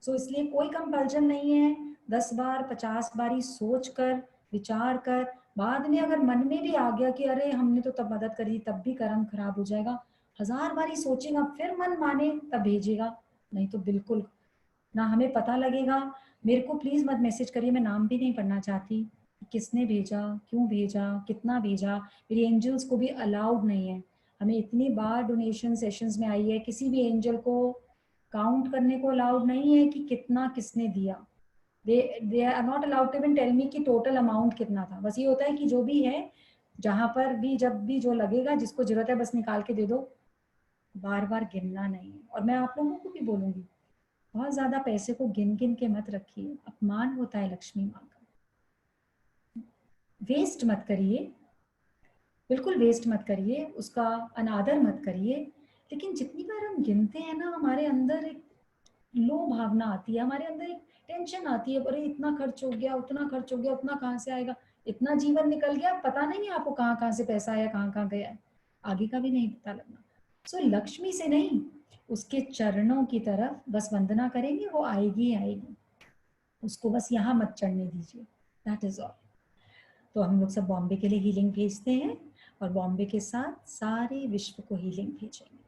सो इसलिए कोई कंपल्जन नहीं है, 10 बार 50 बारी सोच कर विचार कर, बाद में अगर मन में भी आ गया कि अरे हमने तो तब मदद करी तब भी कर्म खराब हो जाएगा, 1000 बारी सोचेगा फिर मन माने तब भेजिएगा, नहीं तो बिल्कुल ना हमें पता लगेगा। मेरे को प्लीज मत मैसेज करिए, मैं नाम भी नहीं पढ़ना चाहती, किसने भेजा, क्यों भेजा, कितना भेजा। मेरी एंजल्स को भी अलाउड नहीं है, हमें इतनी बार डोनेशन सेशंस में आई है, किसी भी एंजल को काउंट करने को अलाउड नहीं है कि कितना किसने दिया। They are not allowed to even tell me कि टोटल अमाउंट कितना था। बस ये होता है कि जो भी है, जहां पर भी जब भी जो लगेगा, जिसको जरूरत है बस निकाल के दे दो, बार बार गिनना नहीं है। और मैं आप लोगों को भी बोलूंगी, बहुत ज्यादा पैसे को गिन गिन के मत रखिए, अपमान होता है लक्ष्मी माँ का। वेस्ट मत करिए, बिल्कुल वेस्ट मत करिए, उसका अनादर मत करिए। लेकिन जितनी बार हम गिनते हैं ना, हमारे अंदर एक लो भावना आती है, हमारे अंदर एक टेंशन आती है, अरे इतना खर्च हो गया, उतना खर्च हो गया, उतना कहाँ से आएगा, इतना जीवन निकल गया, पता नहीं है आपको कहाँ कहाँ से पैसा आया, कहाँ कहाँ गया है, आगे का भी नहीं पता लगना। सो लक्ष्मी से नहीं, उसके चरणों की तरफ बस वंदना करेंगे, वो आएगी आएगी, उसको बस यहाँ मत चढ़ने दीजिए, दैट इज ऑल। तो हम लोग सब बॉम्बे के लिए हीलिंग भेजते हैं, और बॉम्बे के साथ सारे विश्व को हीलिंग भेजेंगे।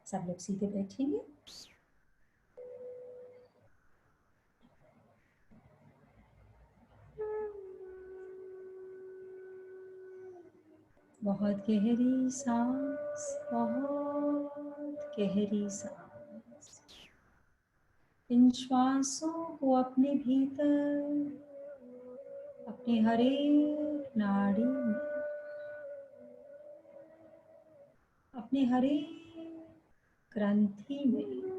सब लोग सीधे बैठेंगे, बहुत गहरी सांस, बहुत गहरी सांस। इन श्वासों को अपने भीतर, अपने हर एक नाड़ी में, अपने हर एक ग्रंथि में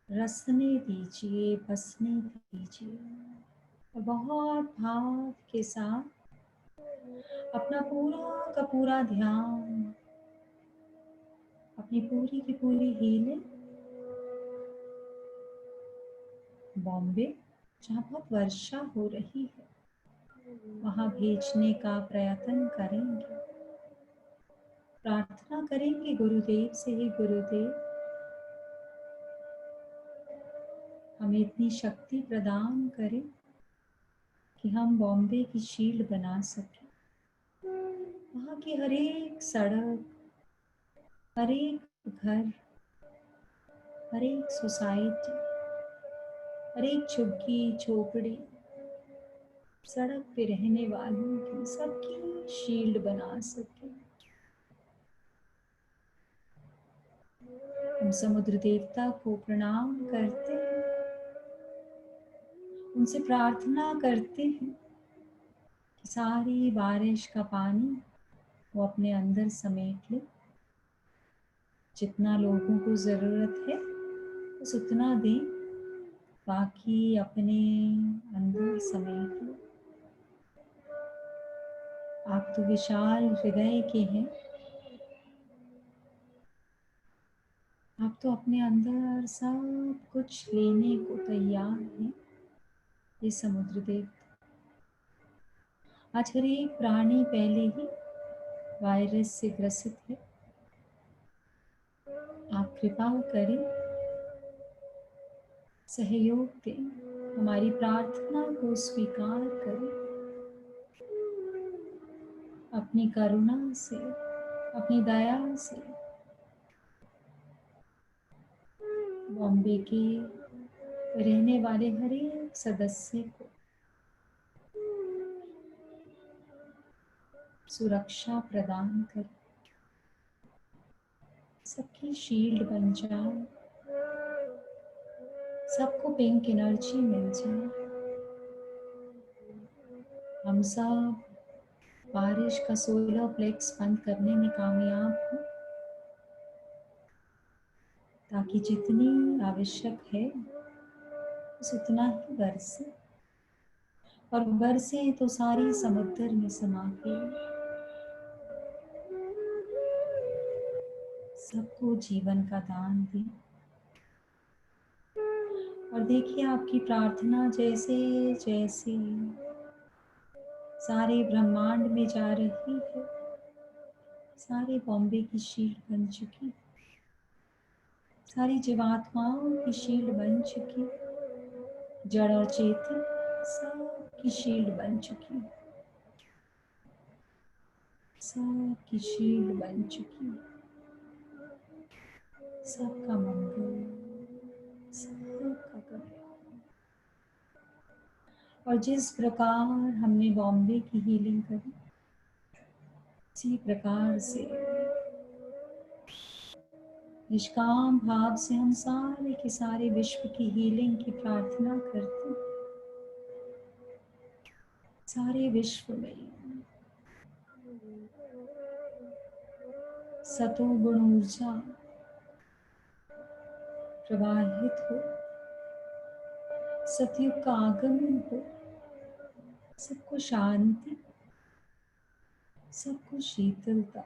रसने दीजिए, बसने दीजिए। और बहुत भाव के साथ अपना पूरा का पूरा ध्यान, अपनी पूरी की पूरी हीलिंग बॉम्बे, जहाँ बहुत वर्षा हो रही है, वहाँ भेजने का प्रयत्न करेंगे। प्रार्थना करेंगे गुरुदेव से, ही गुरुदेव हमें इतनी शक्ति प्रदान करें कि हम बॉम्बे की शील्ड बना सकें। वहाँ की हर एक सड़क, हर एक घर, हर एक सोसाइटी, हर एक झुग्गी झोपड़ी, सड़क पे रहने वालों की सबकी शील्ड बना सके। हम समुद्र देवता को प्रणाम करते हैं, उनसे प्रार्थना करते हैं कि सारी बारिश का पानी वो अपने अंदर समेट ले। जितना लोगों को ज़रूरत है बस उतना दें, बाकी अपने अंदर समेट लो। आप तो विशाल हृदय के हैं, आप तो अपने अंदर सब कुछ लेने को तैयार हैं। ये समुद्र देवता, आज हर एक प्राणी पहले ही वायरस से ग्रसित है, आप कृपा करें, सहयोग दें, हमारी प्रार्थना को स्वीकार करें। अपनी करुणा से, अपनी दया से बॉम्बे के रहने वाले हर एक सदस्य को सुरक्षा प्रदान करें, सबकी शील्ड बन जाए, सबको पिंक एनर्जी मिल जाए। हम सब बारिश का सोलर प्लेक्स बंद करने में कामयाब हो, ताकि जितनी आवश्यक है बस उतना ही बरसे, और बरसे तो सारी समुद्र में समा के सबको जीवन का दान दें। और देखिए आपकी प्रार्थना जैसे जैसे सारे ब्रह्मांड में जा रही है, सारे बॉम्बे की शील्ड बन चुकी, सारी जीवात्माओं की शील्ड बन चुकी, जड़ और चेतन सबकी शील्ड बन चुकी, सबकी शील्ड बन चुकी। सबका मंगल, सबका कल्याण। और जिस प्रकार हमने बॉम्बे की हीलिंग करी, इसी प्रकार से निष्काम भाव से हम सारे के सारे विश्व की हीलिंग की प्रार्थना करते हैं। सारे विश्व में सतोगुण ऊर्जा प्रवाहित हो, सतयुग का आगमन हो, सबको शांति, सबको शीतलता,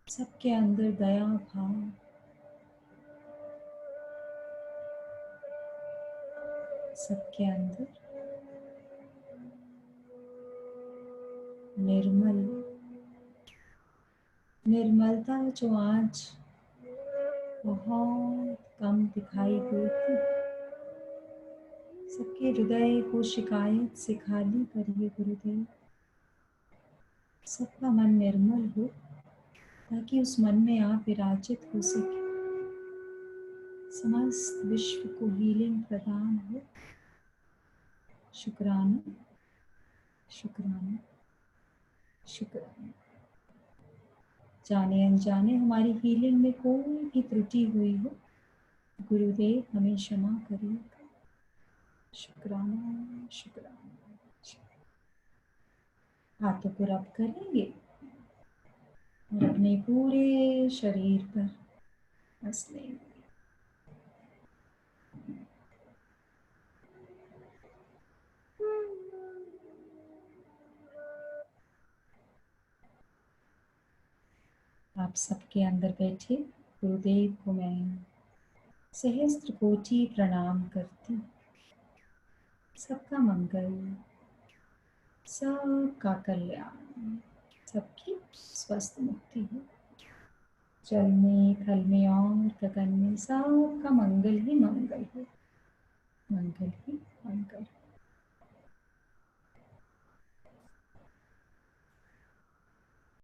सबके अंदर दया भाव, सबके अंदर निर्मलता जो आज बहुत कम दिखाई देती, सबके हृदय को शिकायत से खाली करिए गुरुदेव। सबका मन निर्मल हो ताकि उस मन में आप विराजित हो सके, समस्त विश्व को हीलिंग प्रदान हो। शुक्राना, शुक्राना, शुक्राना। जाने अनजाने हमारी हीलिंग में कोई भी त्रुटि हुई हो, गुरुदेव हमें क्षमा करिए। शुक्राना, शुक्राना। हाथों को रब करेंगे और अपने पूरे शरीर पर हंस लेंगे। आप सबके अंदर बैठे गुरुदेव को मैं सहस्त्र कोटि प्रणाम करती। सबका मंगल, सबका कल्याण, सबकी स्वस्थ मुक्ति हो। जल में, थल में और गगन में सबका मंगल ही मंगल हो, मंगल ही मंगल।